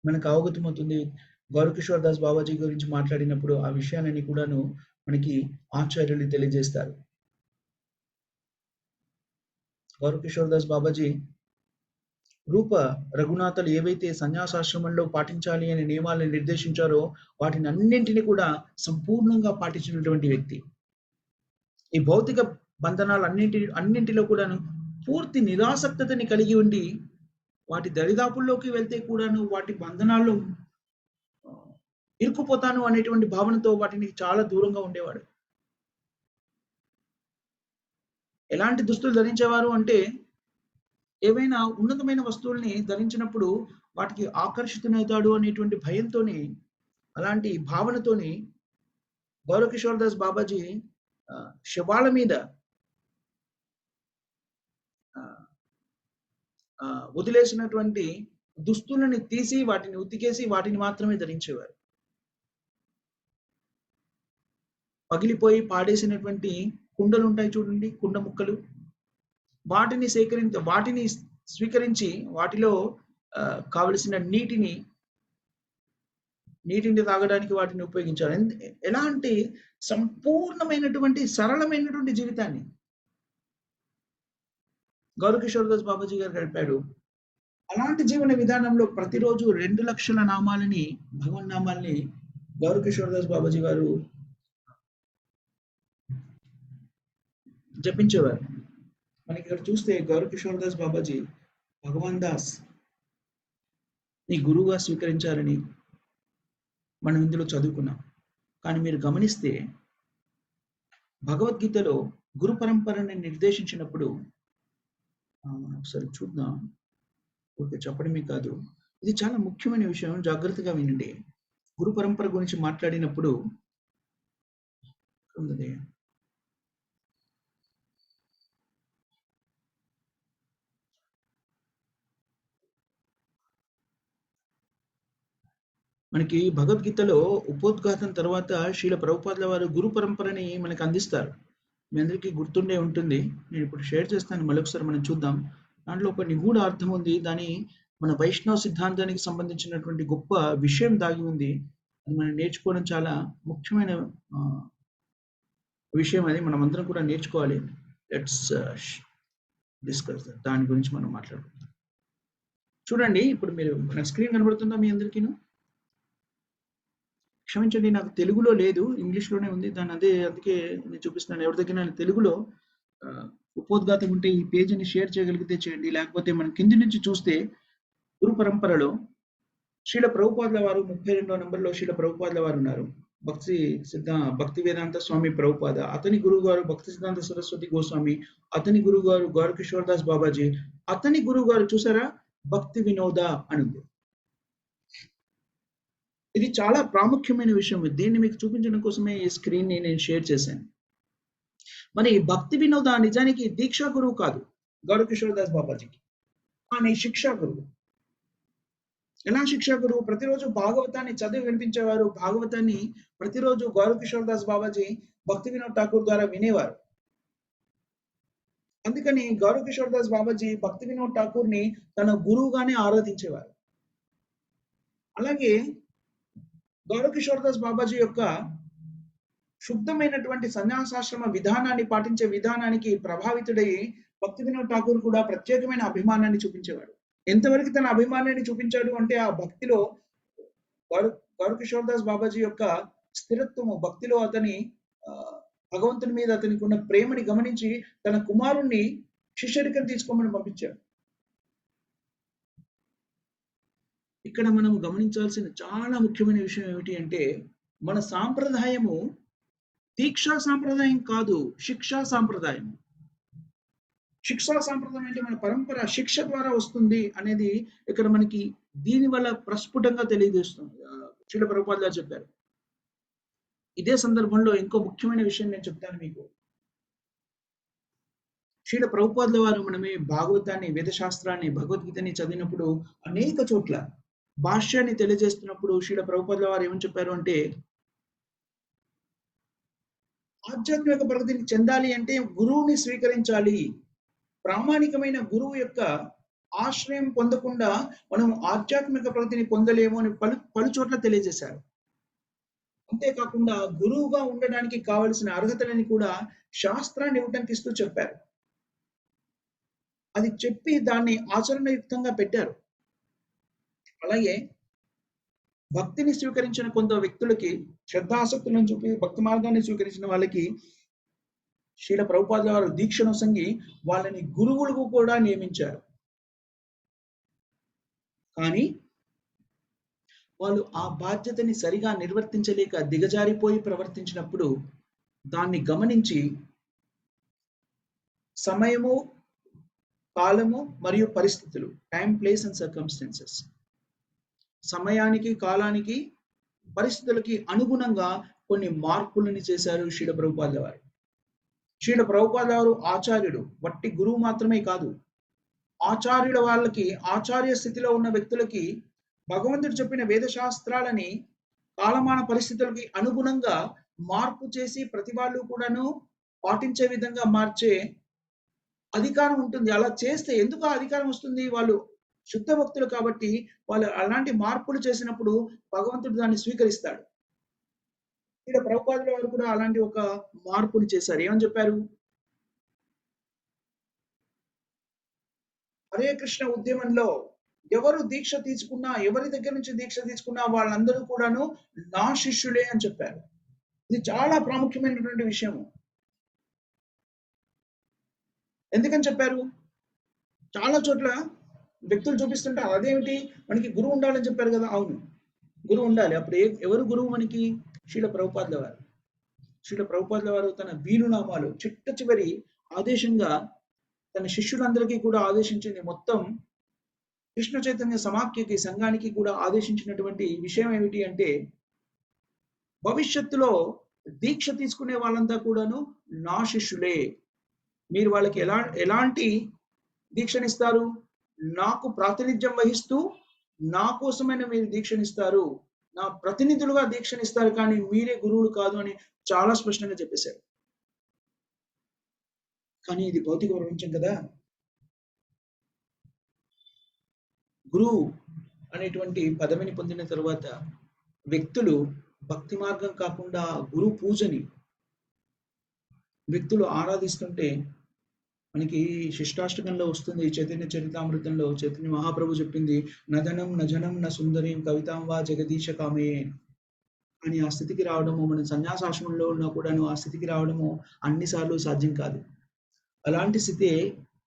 A: మనకు అవగతమవుతుంది. గౌరకిషోర్ దాస్ బాబాజీ గురించి మాట్లాడినప్పుడు ఆ విషయాలన్నీ కూడాను మనకి ఆచార్యులు తెలియజేస్తారు. గౌరకిషోర్ దాస్ బాబాజీ రూప రఘునాథులు ఏవైతే సన్యాసాశ్రమంలో పాటించాలి అనే నియమాలను నిర్దేశించారో వాటిని అన్నింటినీ కూడా సంపూర్ణంగా పాటించినటువంటి వ్యక్తి. ఈ భౌతిక బంధనాలు అన్నింటిలో కూడాను పూర్తి నిరాసక్తతని కలిగి ఉండి వాటి దరిదాపుల్లోకి వెళ్తే కూడాను వాటి బంధనాల్లో ఇరుక్కుపోతాను అనేటువంటి భావనతో వాటిని చాలా దూరంగా ఉండేవాడు. ఎలాంటి దుస్తులు ధరించేవారు అంటే, ఏవైనా ఉన్నతమైన వస్తువుల్ని ధరించినప్పుడు వాటికి ఆకర్షితునవుతాడు అనేటువంటి భయంతోని, అలాంటి భావనతోని గౌరవ్ కిషోర్ దాస్ బాబాజీ శవాల మీద వదిలేసినటువంటి దుస్తులని తీసి వాటిని ఉతికేసి వాటిని మాత్రమే ధరించేవారు. పగిలిపోయి పాడేసినటువంటి కుండలు ఉంటాయి చూడండి, కుండ ముక్కలు, వాటిని స్వీకరించి వాటిలో కావలసిన నీటిని తాగడానికి వాటిని ఉపయోగించారు. ఎలాంటి సంపూర్ణమైనటువంటి సరళమైనటువంటి జీవితాన్ని గౌరవ్ కిషోర్ దాస్ బాబాజీ గారు గడిపాడు. అలాంటి జీవన విధానంలో ప్రతిరోజు 2 లక్షల నామాలని, భగవన్ నామాల్ని గౌరవ్ కిషోర్ దాస్ బాబాజీ గారు జపించేవారు. మనకి ఇక్కడ చూస్తే గౌరవ్ కిషోర్ దాస్ బాబాజీ భగవాన్ దాస్ ని గురువుగా స్వీకరించారని మనం ఇందులో చదువుకున్నాం. కానీ మీరు గమనిస్తే భగవద్గీతలో గురు పరంపరని నిర్దేశించినప్పుడు ఒకసారి చూద్దాం. ఓకే, చెప్పడమే కాదు, ఇది చాలా ముఖ్యమైన విషయం, జాగ్రత్తగా వినండి. గురు పరంపర గురించి మాట్లాడినప్పుడు మనకి భగవద్గీతలో ఉపోద్ఘాతం తర్వాత శ్రీల ప్రభుపాదుల వారు గురు పరంపరని మనకు అందిస్తారు. మీ అందరికీ గుర్తుండే ఉంటుంది. నేను ఇప్పుడు షేర్ చేస్తాను, మళ్ళొకసారి మనం చూద్దాం. దాంట్లో ఒక నిగూఢ అర్థం ఉంది. దాని మన వైష్ణవ సిద్ధాంతానికి సంబంధించినటువంటి గొప్ప విషయం దాగి ఉంది. అది మనం నేర్చుకోవడం చాలా ముఖ్యమైన విషయం. అది మనం అందరం కూడా నేర్చుకోవాలి. లెట్స్ డిస్కస్ దాని గురించి మనం మాట్లాడుకుందాం. చూడండి, ఇప్పుడు మీరు నా స్క్రీన్ కనబడుతుందా మీ అందరికీను? క్షమించండి, నాకు తెలుగులో లేదు, ఇంగ్లీష్లోనే ఉంది. అందుకే నేను చూపిస్తున్నాను. ఎవరి దగ్గర తెలుగులో ఉపోద్ఘాతం ఉంటే ఈ పేజీని షేర్ చేయగలిగితే చేయండి. లేకపోతే మనం కింది నుంచి చూస్తే గురు పరంపరలో శ్రీల ప్రభుపాదుల వారు 32వ నంబర్లో శ్రీల ప్రభుపాదుల వారు ఉన్నారు. భక్తి వేదాంత స్వామి ప్రభుపాద, అతని గురువు గారు భక్తి సిద్ధాంత సరస్వతి గోస్వామి, అతని గురువు గారు గౌరవ్ కిషోర్ దాస్ బాబాజీ, అతని గురువు గారు చూసారా భక్తి వినోద అని ఉంది. ఇది చాలా ప్రాముఖ్యమైన విషయం. దీన్ని మీకు చూపించడం కోసమే ఈ స్క్రీన్ ని నేను షేర్ చేశాను. మరి భక్తి వినోద నిజానికి దీక్షా గురువు కాదు గౌరవ్ కిషోర్ దాస్ బాబాజీకి, కానీ శిక్షా గురువు. ఎలా శిక్షా గురువు? ప్రతిరోజు భాగవతాన్ని చదివి వినిపించేవారు. భాగవతాన్ని ప్రతిరోజు గౌరవ్ కిషోర్ దాస్ బాబాజీ భక్తి వినోద్ ఠాకూర్ ద్వారా వినేవారు. అందుకని గౌరవ్ కిషోర్ దాస్ బాబాజీ భక్తి వినోద్ ఠాకూర్ ని తన గురువుగానే ఆరాధించేవారు. అలాగే గౌరవ్ కిషోర్ దాస్ బాబాజీ యొక్క శుద్ధమైనటువంటి సన్యాసాశ్రమ విధానాన్ని పాటించే విధానానికి ప్రభావితుడై భక్తి వినోద్ ఠాకూర్ కూడా ప్రత్యేకమైన అభిమానాన్ని చూపించేవాడు. ఎంతవరకు తన అభిమానాన్ని చూపించాడు అంటే, ఆ భక్తిలో గౌరవ్ కిషోర్ దాస్ బాబాజీ యొక్క స్థిరత్వము, భక్తిలో అతని భగవంతుని మీద అతనికి ఉన్న ప్రేమని గమనించి తన కుమారుణ్ణి శిష్యరికం తీసుకోమని పంపించాడు. ఇక్కడ మనం గమనించాల్సిన చాలా ముఖ్యమైన విషయం ఏమిటి అంటే, మన సాంప్రదాయము దీక్షా సాంప్రదాయం కాదు, శిక్షా సాంప్రదాయం. శిక్షా సాంప్రదాయం అంటే మన పరంపర శిక్ష ద్వారా వస్తుంది అనేది ఇక్కడ మనకి దీని వల్ల ప్రస్ఫుటంగా తెలియజేస్తుంది. శ్రీల ప్రభుపాదులు గారు చెప్పారు. ఇదే సందర్భంలో ఇంకో ముఖ్యమైన విషయం నేను చెప్తాను మీకు. శ్రీల ప్రభుపాదుల వారు మనమే భాగవతాన్ని, వేదశాస్త్రాన్ని, భగవద్గీతని చదివినప్పుడు అనేక చోట్ల భాష్యాన్ని తెలియజేస్తున్నప్పుడు శ్రీల ప్రభుపాదుల వారు ఏమని చెప్పారు అంటే, ఆధ్యాత్మిక ప్రగతిని చెందాలి అంటే గురువుని స్వీకరించాలి. ప్రామాణికమైన గురువు యొక్క ఆశ్రయం పొందకుండా మనం ఆధ్యాత్మిక ప్రగతిని పొందలేము అని పలు చోట్ల తెలియజేశారు. అంతేకాకుండా గురువుగా ఉండడానికి కావలసిన అర్హతలని కూడా శాస్త్రాన్ని ఉటంకిస్తూ చెప్పారు. అది చెప్పి దాన్ని ఆచరణయుక్తంగా పెట్టారు. అలాగే భక్తిని స్వీకరించిన కొంత వ్యక్తులకి, శ్రద్ధాసక్తులను చూపి భక్తి మార్గాన్ని స్వీకరించిన వాళ్ళకి శ్రీల ప్రభుపాదుల వారు దీక్షను సంగి వాళ్ళని గురువులకు కూడా నియమించారు. కానీ వాళ్ళు ఆ బాధ్యతని సరిగా నిర్వర్తించలేక దిగజారిపోయి ప్రవర్తించినప్పుడు దాన్ని గమనించి సమయము, కాలము మరియు పరిస్థితులు, టైం, ప్లేస్ అండ్ సర్కమ్స్టెన్సెస్, సమయానికి, కాలానికి, పరిస్థితులకి అనుగుణంగా కొన్ని మార్పులని చేశారు శ్రీల ప్రభుపాదుల వారు. శ్రీల ప్రభుపాదుల వారు ఆచార్యుడు, వట్టి గురువు మాత్రమే కాదు. ఆచార్యుల వాళ్ళకి, ఆచార్య స్థితిలో ఉన్న వ్యక్తులకి భగవంతుడు చెప్పిన వేద శాస్త్రాలని కాలమాన పరిస్థితులకి అనుగుణంగా మార్పు చేసి ప్రతి వాళ్ళు కూడాను పాటించే విధంగా మార్చే అధికారం ఉంటుంది. అలా చేస్తే ఎందుకు ఆ అధికారం వస్తుంది? వాళ్ళు శుద్ధ భక్తులు కాబట్టి వాళ్ళు అలాంటి మార్పులు చేసినప్పుడు భగవంతుడు దాన్ని స్వీకరిస్తాడు. ఇక్కడ ప్రభుపాదుల వారు కూడా అలాంటి ఒక మార్పులు చేశారు. ఏమని చెప్పారు? హరే కృష్ణ ఉద్యమంలో ఎవరు దీక్ష తీసుకున్నా, ఎవరి దగ్గర నుంచి దీక్ష తీసుకున్నా వాళ్ళందరూ కూడాను నా శిష్యులే అని చెప్పారు. ఇది చాలా ప్రాముఖ్యమైనటువంటి విషయము. ఎందుకని చెప్పారు? చాలా చోట్ల వ్యక్తులు చూపిస్తుంటారు, అదేమిటి మనకి గురువు ఉండాలని చెప్పారు కదా. అవును, గురువు ఉండాలి. అప్పుడు ఎవరు గురువు మనకి? శ్రీల ప్రభుపాదుల వారు. శ్రీల ప్రభుపాదుల వారు తన వీలునామాలు చిట్ట చివరి ఆదేశంగా తన శిష్యులందరికీ కూడా ఆదేశించింది మొత్తం కృష్ణ చైతన్య సమాఖ్యకి, సంఘానికి కూడా ఆదేశించినటువంటి విషయం ఏమిటి అంటే, భవిష్యత్తులో దీక్ష తీసుకునే వాళ్ళంతా కూడాను నా శిష్యులే. మీరు వాళ్ళకి ఎలాంటి దీక్షనిస్తారు? నాకు ప్రాతినిధ్యం వహిస్తూ నా కోసమైన మీరు దీక్షనిస్తారు, నా ప్రతినిధులుగా దీక్షనిస్తారు, కానీ మీరే గురువులు కాదు అని చాలా స్పష్టంగా చెప్పేశారు. కానీ ఇది భౌతిక ప్రపంచం కదా. గురువు అనేటువంటి పదవిని పొందిన తరువాత వ్యక్తులు భక్తి మార్గం కాకుండా గురు పూజని వ్యక్తులు ఆరాధిస్తుంటే మనకి శిష్టాష్టకంలో వస్తుంది, చైతన్య చరితామృతంలో చైతన్య మహాప్రభు చెప్పింది, నదనం నజనం న సుందరీం కవితాం వా జగదీశ కామే. కానీ ఆ స్థితికి రావడము, మన సన్యాసాశ్రమంలో ఉన్నా కూడాను ఆ స్థితికి రావడము అన్నిసార్లు సాధ్యం కాదు. అలాంటి స్థితి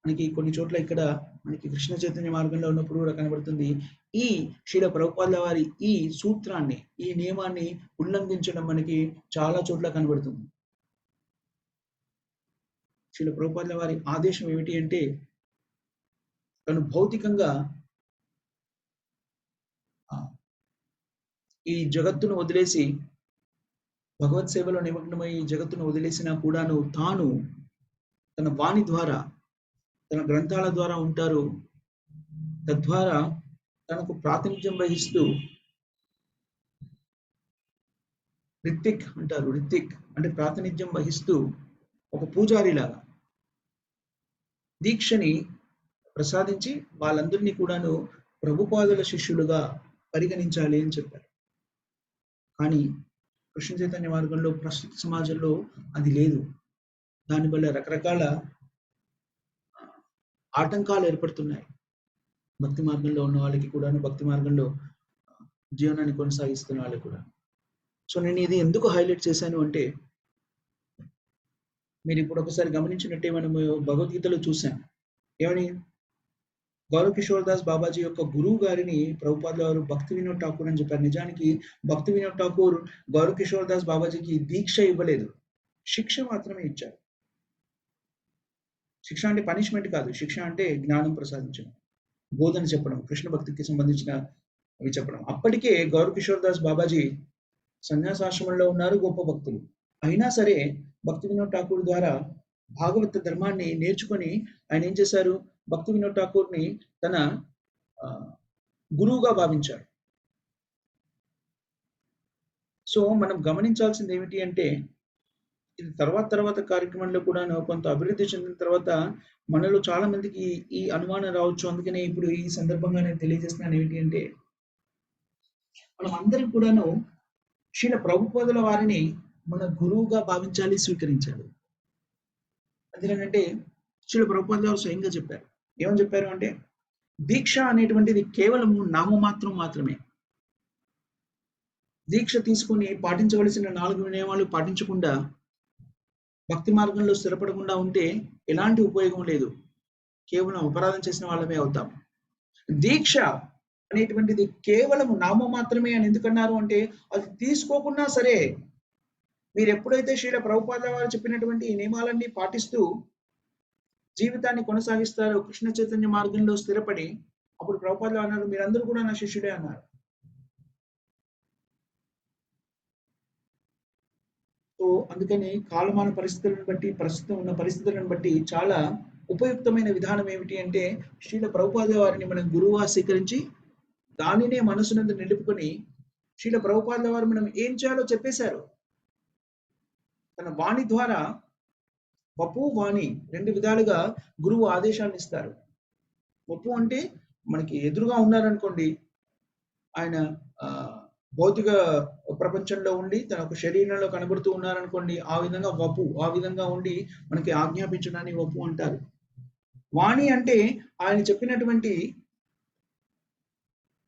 A: మనకి కొన్ని చోట్ల ఇక్కడ మనకి కృష్ణ చైతన్య మార్గంలో ఉన్నప్పుడు కూడా కనబడుతుంది. ఈ శ్రీల ప్రభుపాదుల వారి ఈ సూత్రాన్ని, ఈ నియమాన్ని ఉల్లంఘించడం మనకి చాలా చోట్ల కనబడుతుంది. శ్రీల ప్రభుపాదుల వారి ఆదేశం ఏమిటి అంటే, తను భౌతికంగా ఈ జగత్తును వదిలేసి భగవత్ సేవలో నిమగ్నమై ఈ జగత్తును వదిలేసినా కూడాను తాను తన వాణి ద్వారా, తన గ్రంథాల ద్వారా ఉంటారు. తద్వారా తనకు ప్రాతినిధ్యం వహిస్తూ, రిత్విక్ అంటారు, రిత్విక్ అంటే ప్రాతినిధ్యం వహిస్తూ ఒక పూజారిలాగా దీక్షని ప్రసాదించి వాళ్ళందరినీ కూడాను ప్రభుపాదుల శిష్యులుగా పరిగణించాలి అని చెప్పారు. కానీ కృష్ణ చైతన్య మార్గంలో ప్రస్తుత సమాజంలో అది లేదు. దానివల్ల రకరకాల ఆటంకాలు ఏర్పడుతున్నాయి. భక్తి మార్గంలో ఉన్న వాళ్ళకి కూడాను, భక్తి మార్గంలో జీవనాన్ని కొనసాగిస్తున్న వాళ్ళకి కూడా. సో నేను ఇది ఎందుకు హైలైట్ చేశాను అంటే, మీరు ఇప్పుడు ఒకసారి గమనించినట్టే మనము భగవద్గీతలో చూసాం. ఏమని? గౌరవ్ కిషోర్ దాస్ బాబాజీ యొక్క గురువు గారిని ప్రభుపాదుల వారు భక్తి వినోద్ ఠాకూర్ అని చెప్పారు. నిజానికి భక్తి వినోద్ ఠాకూర్ గౌరవ్ కిషోర్ దాస్ బాబాజీకి దీక్ష ఇవ్వలేదు, శిక్ష మాత్రమే ఇచ్చారు. శిక్ష అంటే పనిష్మెంట్ కాదు, శిక్ష అంటే జ్ఞానం ప్రసాదించడం, బోధన చెప్పడం, కృష్ణ భక్తికి సంబంధించిన అవి చెప్పడం. అప్పటికే గౌరవ్ కిషోర్ దాస్ బాబాజీ సన్యాసాశ్రమంలో ఉన్నారు, గొప్ప భక్తులు. అయినా సరే భక్తి వినోద్ ఠాకూర్ ద్వారా భాగవత ధర్మాన్ని నేర్చుకొని ఆయన ఏం చేశారు? భక్తి వినోద్ ఠాకూర్ని తన గురువుగా భావించారు. సో మనం గమనించాల్సింది ఏమిటి అంటే, ఇది తర్వాత కార్యక్రమంలో కూడా కొంత అభివృద్ధి చెందిన తర్వాత మనలో చాలా మందికి ఈ అనుమానం రావచ్చు. అందుకనే ఇప్పుడు ఈ సందర్భంగా నేను తెలియజేస్తున్నాను ఏమిటి అంటే, మనం అందరం కూడాను శ్రీల ప్రభుపాదుల వారిని మన గురువుగా భావించాలి, స్వీకరించాలి. అందుకంటే శ్రీల ప్రభుపాదుల వారు స్వయంగా చెప్పారు. ఏమని చెప్పారు అంటే, దీక్ష అనేటువంటిది కేవలం నామమాత్రం మాత్రమే. దీక్ష తీసుకుని పాటించవలసిన 4 నియమాలు పాటించకుండా భక్తి మార్గంలో స్థిరపడకుండా ఉంటే ఎలాంటి ఉపయోగం లేదు. కేవలం అపరాధం చేసిన వాళ్ళమే అవుతాం. దీక్ష అనేటువంటిది కేవలం నామం మాత్రమే అని ఎందుకన్నారు అంటే, అది తీసుకోకున్నా సరే మీరు ఎప్పుడైతే శ్రీల ప్రభుపాద వారు చెప్పినటువంటి ఈ నియమాలన్నీ పాటిస్తూ జీవితాన్ని కొనసాగిస్తారో, కృష్ణ చైతన్య మార్గంలో స్థిరపడి, అప్పుడు ప్రభుపాద అన్నారు, మీరందరూ కూడా నా శిష్యుడే అన్నారు. సో అందుకని కాలమాన పరిస్థితులను బట్టి, ప్రస్తుతం ఉన్న పరిస్థితులను బట్టి చాలా ఉపయుక్తమైన విధానం ఏమిటి అంటే, శ్రీల ప్రభుపాద వారిని మనం గురువుగా స్వీకరించి దానినే మనసునందు నిలుపుకొని, శ్రీల ప్రభుపాద వారు మనం ఏం చేయాలో చెప్పేశారు. తన వాణి ద్వారా వపు వాణి 2 విధాలుగా గురువు ఆదేశాలను ఇస్తారు. వపు అంటే మనకి ఎదురుగా ఉన్నారనుకోండి, ఆయన భౌతిక ప్రపంచంలో ఉండి తన ఒక శరీరంలో కనబడుతూ ఉన్నారనుకోండి, ఆ విధంగా వపు, ఆ విధంగా ఉండి మనకి ఆజ్ఞాపించడాన్ని వపు అంటారు. వాణి అంటే ఆయన చెప్పినటువంటి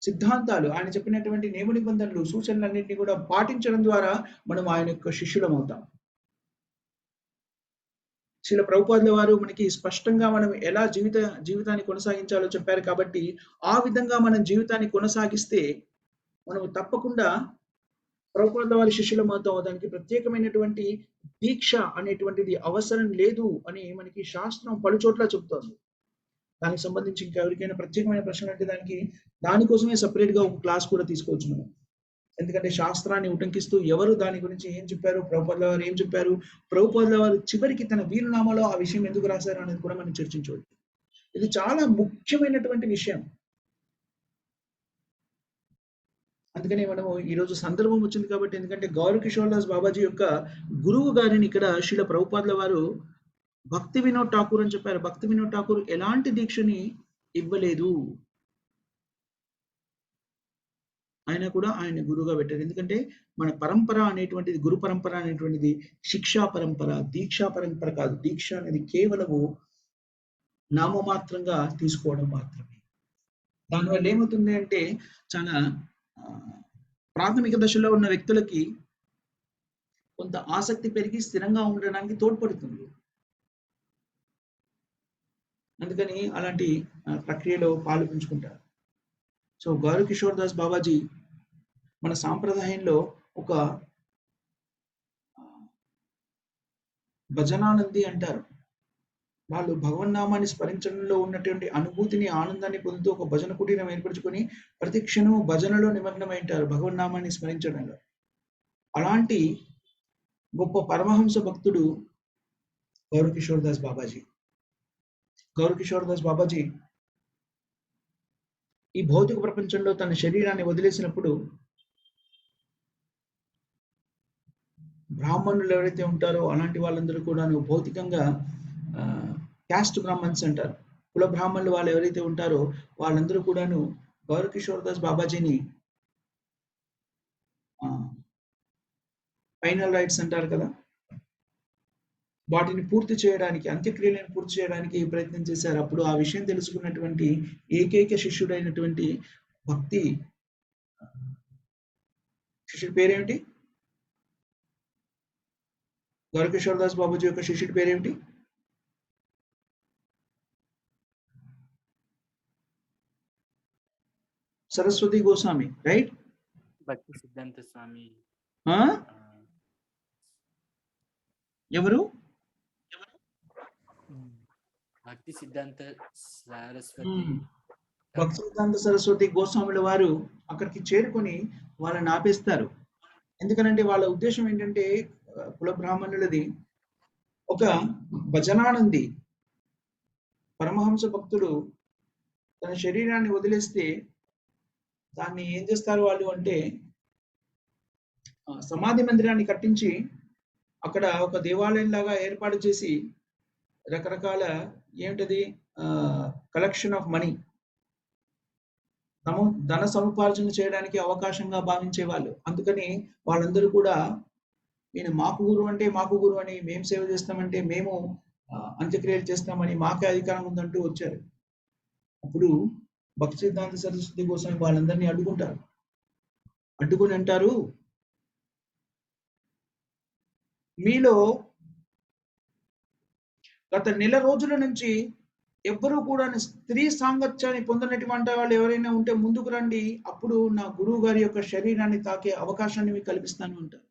A: సిద్ధాంతాలు, ఆయన చెప్పినటువంటి నియమ నిబంధనలు, సూచనలన్నింటినీ కూడా పాటించడం ద్వారా మనం ఆయన యొక్క శిష్యులం అవుతాం. శ్రీల ప్రభుపాదుల వారు మనకి స్పష్టంగా మనం ఎలా జీవితాన్ని కొనసాగించాలో చెప్పారు కాబట్టి, ఆ విధంగా మనం జీవితాన్ని కొనసాగిస్తే మనం తప్పకుండా ప్రభుపాదుల వారి శిష్యులం అవుతాం. దానికి ప్రత్యేకమైనటువంటి దీక్ష అనేటువంటిది అవసరం లేదు అని మనకి శాస్త్రం పలుచోట్ల చెప్తోంది. దానికి సంబంధించి ఇంకా ఎవరికైనా ప్రత్యేకమైన ప్రశ్నలు అంటే దానికోసమే సపరేట్ గా ఒక క్లాస్ కూడా తీసుకోవచ్చు మనం. ఎందుకంటే శాస్త్రాన్ని ఉటంకిస్తూ ఎవరు దాని గురించి ఏం చెప్పారు, ప్రభుపాదుల వారు ఏం చెప్పారు, ప్రభుపాదుల వారు చివరికి తన వీలునామాలో ఆ విషయం ఎందుకు రాశారు అనేది కూడా మనం చర్చించవచ్చు. ఇది చాలా ముఖ్యమైనటువంటి విషయం. అందుకని మనము ఈరోజు సందర్భం వచ్చింది కాబట్టి, ఎందుకంటే గౌర కిషోర్ దాస్ బాబాజీ యొక్క గురువు గారిని ఇక్కడ శ్రీల ప్రభుపాదుల వారు భక్తి వినోద్ ఠాకూర్ అని చెప్పారు. భక్తి వినోద్ ఠాకూర్ ఎలాంటి దీక్షని ఇవ్వలేదు, ఆయన కూడా ఆయన గురువుగా పెట్టారు. ఎందుకంటే మన పరంపర అనేటువంటిది, గురు పరంపర అనేటువంటిది శిక్షా పరంపర, దీక్షా పరంపర కాదు. దీక్ష అనేది కేవలము నామమాత్రంగా తీసుకోవడం మాత్రమే. దానివల్ల ఏమవుతుంది అంటే, చాలా ప్రాథమిక దశలో ఉన్న వ్యక్తులకి కొంత ఆసక్తి పెరిగి స్థిరంగా ఉండడానికి తోడ్పడుతుంది. అందుకని అలాంటి ప్రక్రియలో పాలు పంచుకుంటారు. సో గౌర కిషోర్ దాస్ బాబాజీ మన సాంప్రదాయంలో ఒక భజనానంది అంటారు. వాళ్ళు భగవన్నామాన్ని స్మరించడంలో ఉన్నటువంటి అనుభూతిని, ఆనందాన్ని పొందుతూ ఒక భజన కుటీరం ఏర్పరచుకొని ప్రతి క్షణము భజనలో నిమగ్నమై ఉంటారు, భగవన్నామాన్ని స్మరించడంలో. అలాంటి గొప్ప పరమహంస భక్తుడు గౌర కిషోర్ దాస్ బాబాజీ. గౌర కిషోర్ దాస్ బాబాజీ ఈ భౌతిక ప్రపంచంలో తన శరీరాన్ని వదిలేసినప్పుడు బ్రాహ్మణులు ఎవరైతే ఉంటారో అలాంటి వాళ్ళందరూ కూడాను భౌతికంగా క్యాస్ట్ బ్రాహ్మణ్స్ అంటారు. కుల బ్రాహ్మణులు వాళ్ళు ఎవరైతే ఉంటారో వాళ్ళందరూ కూడాను గౌర కిషోర్ దాస్ బాబాజీని ఫైనల్ రైట్స్ అంటారు కదా, వాటిని పూర్తి చేయడానికి, అంత్యక్రియలను పూర్తి చేయడానికి ప్రయత్నం చేశారు. అప్పుడు ఆ విషయం తెలుసుకున్నటువంటి ఏకైక శిష్యుడైనటువంటి భక్తి శిష్యుడి పేరేమిటి? గౌర కిషోర్ దాస్ బాబాజీ యొక్క శిష్యుడి పేరేమిటి? సరస్వతి గోస్వామి, రైట్?
B: భక్తి సిద్ధాంత స్వామి.
A: ఎవరు?
B: భక్తి సిద్ధాంత సరస్వతి.
A: భక్తి సిద్ధాంత సరస్వతి గోస్వాముల వారు అక్కడికి చేరుకొని వాళ్ళని ఆపేస్తారు. ఎందుకనంటే వాళ్ళ ఉద్దేశం ఏంటంటే, కుల బ్రాహ్మణులది ఒక భజనానంది పరమహంస భక్తుడు తన శరీరాన్ని వదిలేస్తే దాన్ని ఏం చేస్తారు వాళ్ళు అంటే, సమాధి మందిరాన్ని కట్టించి అక్కడ ఒక దేవాలయం లాగా ఏర్పాటు చేసి రకరకాల ఏమిటది కలెక్షన్ ఆఫ్ మనీ, ధన సముపార్జన చేయడానికి అవకాశంగా భావించేవాళ్ళు. అందుకని వాళ్ళందరూ కూడా ఈయన మాకు గురువు అంటే మాకు గురువు అని, మేము సేవ చేస్తామంటే మేము అంత్యక్రియలు చేస్తామని, మాకే అధికారం ఉందంటూ వచ్చారు. అప్పుడు భక్తి సిద్ధాంత సరస్వతి కోసం వాళ్ళందరినీ అడ్డుకుంటారు. అడ్డుకుని అంటారు, మీలో గత నెల రోజుల నుంచి ఎవ్వరూ కూడా స్త్రీ సాంగత్యాన్ని పొందినటువంటి వాళ్ళు ఎవరైనా ఉంటే ముందుకు రండి, అప్పుడు నా గురువు గారి యొక్క శరీరాన్ని తాకే అవకాశాన్ని మీకు కల్పిస్తాను అంటారు.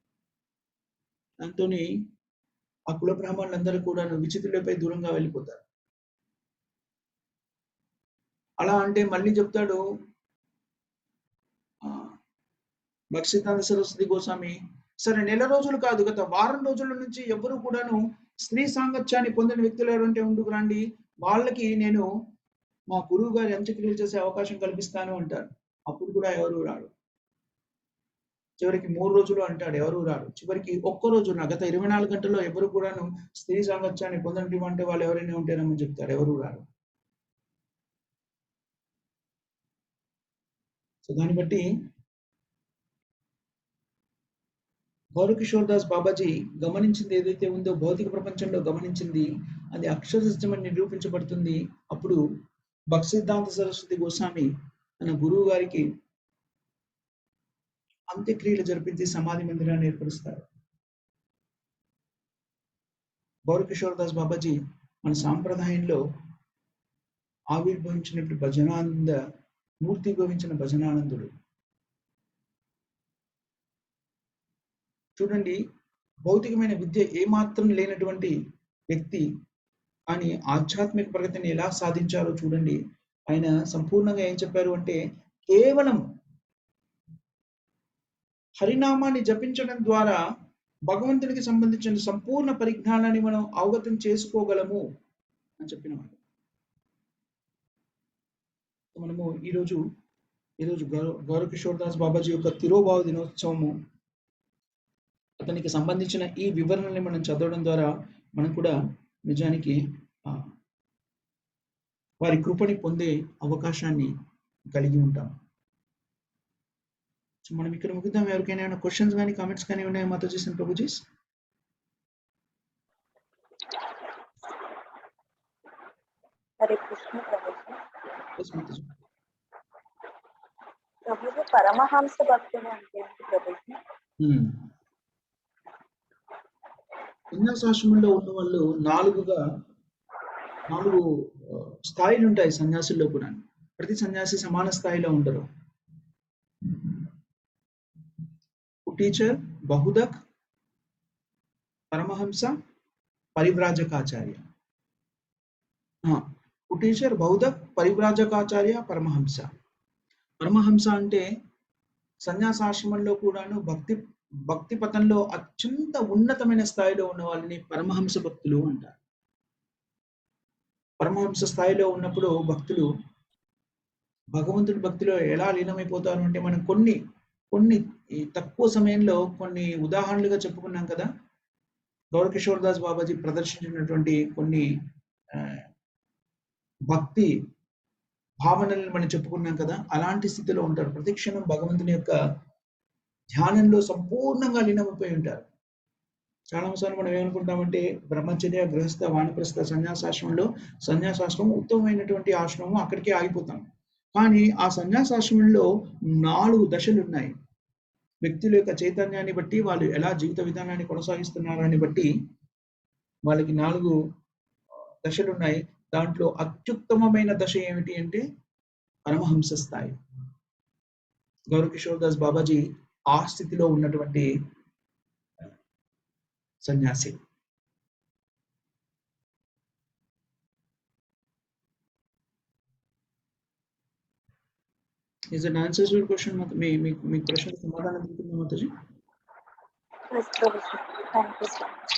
A: దాంతోని ఆ కుల బ్రాహ్మణులందరూ కూడా విచిత్రులపై దూరంగా వెళ్ళిపోతారు. అలా అంటే మళ్ళీ చెప్తాడు భక్సిద్ధాంత సరస్వతి గోస్వామి, సరే నెల రోజులు కాదు, గత వారం రోజుల నుంచి ఎవ్వరూ కూడాను స్త్రీ సాంగత్యాన్ని పొందిన వ్యక్తులు ఎవరంటే ముందుకు రండి, వాళ్ళకి నేను మా గురువు గారి అంత్యక్రియలు చేసే అవకాశం కల్పిస్తాను అంటారు. అప్పుడు కూడా ఎవరు రాడు. చివరికి 3 రోజులు అంటాడు, ఎవరు రాడు. చివరికి ఒక్క రోజున గత 24 గంటల్లో ఎవరు కూడాను స్త్రీ సాంగత్యాన్ని పొందనటువంటి వాళ్ళు ఎవరైనా ఉంటేనని చెప్తారు, ఎవరు రాడు. సో దాన్ని బట్టి గౌరకిషోర్ దాస్ బాబాజీ గమనించింది ఏదైతే ఉందో, భౌతిక ప్రపంచంలో గమనించింది అది అక్షరసిద్ధమని నిరూపించబడుతుంది. అప్పుడు భక్సిద్ధాంత సరస్వతి గోస్వామి తన గురువు గారికి అంత్యక్రియలు జరిపించి సమాధి మందిరాన్ని ఏర్పరుస్తారు. గౌరకిషోర్ దాస్ బాబాజీ మన సాంప్రదాయంలో ఆవిర్భవించినట్టు భజనానంద మూర్తి భవించిన భజనానందుడు. చూడండి, భౌతికమైన విద్య ఏమాత్రం లేనటువంటి వ్యక్తి కానీ ఆధ్యాత్మిక ప్రగతిని ఎలా సాధించారో చూడండి. ఆయన సంపూర్ణంగా ఏం చెప్పారు అంటే, కేవలం హరినామాన్ని జపించడం ద్వారా భగవంతునికి సంబంధించిన సంపూర్ణ పరిజ్ఞానాన్ని మనం అవగతం చేసుకోగలము అని చెప్పిన మాట. మనము ఈరోజు గౌరకిషోర్ దాస్ బాబాజీ యొక్క తిరోభావ దినోత్సవము, అతనికి సంబంధించిన ఈ వివరణని మనం చదవడం ద్వారా మనం కూడా నిజానికి వారి కృపని పొందే అవకాశాన్ని కలిగి ఉంటాం. సో మనం ఇక్కడ ముగిద్దాం. ఎవరికైనా ఏమైనా క్వశ్చన్స్ కానీ కామెంట్స్ కానీ ఉన్నాయా మాతాజీ అండ్ ప్రభుజీస్?
C: హరే కృష్ణ ప్రభుజీ.
A: మాతాజీ,
C: ప్రభుజీ పరమహంస భక్తులు అంటే ఏంటి ప్రభుజీ?
A: సన్యాసాశ్రమంలో ఉన్న వాళ్ళు నాలుగు స్థాయిలు ఉంటాయి సన్యాసుల్లో కూడా. ప్రతి సన్యాసి సమాన స్థాయిలో ఉండరు. టీచర్, బహుదక్, పరమహంస, పరివ్రాజకాచార్య. టీచర్, బహుదక్, పరివ్రాజకాచార్య, పరమహంస. పరమహంస అంటే సన్యాసాశ్రమంలో కూడాను భక్తి పథంలో అత్యంత ఉన్నతమైన స్థాయిలో ఉన్న వాళ్ళని పరమహంస భక్తులు అంటారు. పరమహంస స్థాయిలో ఉన్నప్పుడు భక్తులు భగవంతుడి భక్తిలో ఎలా లీనమైపోతారు అంటే, మనం కొన్ని తక్కువ సమయంలో కొన్ని ఉదాహరణలుగా చెప్పుకున్నాం కదా. గౌరకిషోర్ దాస్ బాబాజీ ప్రదర్శించినటువంటి కొన్ని భక్తి భావనలను మనం చెప్పుకున్నాం కదా. అలాంటి స్థితిలో ఉంటారు. ప్రతిక్షణం భగవంతుని యొక్క ధ్యానంలో సంపూర్ణంగా లీనమైపోయి ఉంటారు. చాలా సార్లు మనం ఏమనుకుంటామంటే, బ్రహ్మచర్య, గృహస్థ, వానప్రస్థ సన్యాసాశ్రమం ఉత్తమమైనటువంటి ఆశ్రమం, అక్కడికే ఆగిపోతాం. కానీ ఆ సన్యాసాశ్రమంలో 4 దశలు ఉన్నాయి. వ్యక్తుల యొక్క చైతన్యాన్ని బట్టి, వాళ్ళు ఎలా జీవిత విధానాన్ని కొనసాగిస్తున్నారని బట్టి వాళ్ళకి 4 దశలు ఉన్నాయి. దాంట్లో అత్యుత్తమమైన దశ ఏమిటి అంటే పరమహంస స్థాయి. గౌరకిషోర్ దాస్ బాబాజీ ఆ స్థితిలో ఉన్నటువంటి సన్యాసి. Is it answers your question? మీ ప్రశ్న సమాధానం దొరుకుతుందా Mataji?
C: Thank you so much.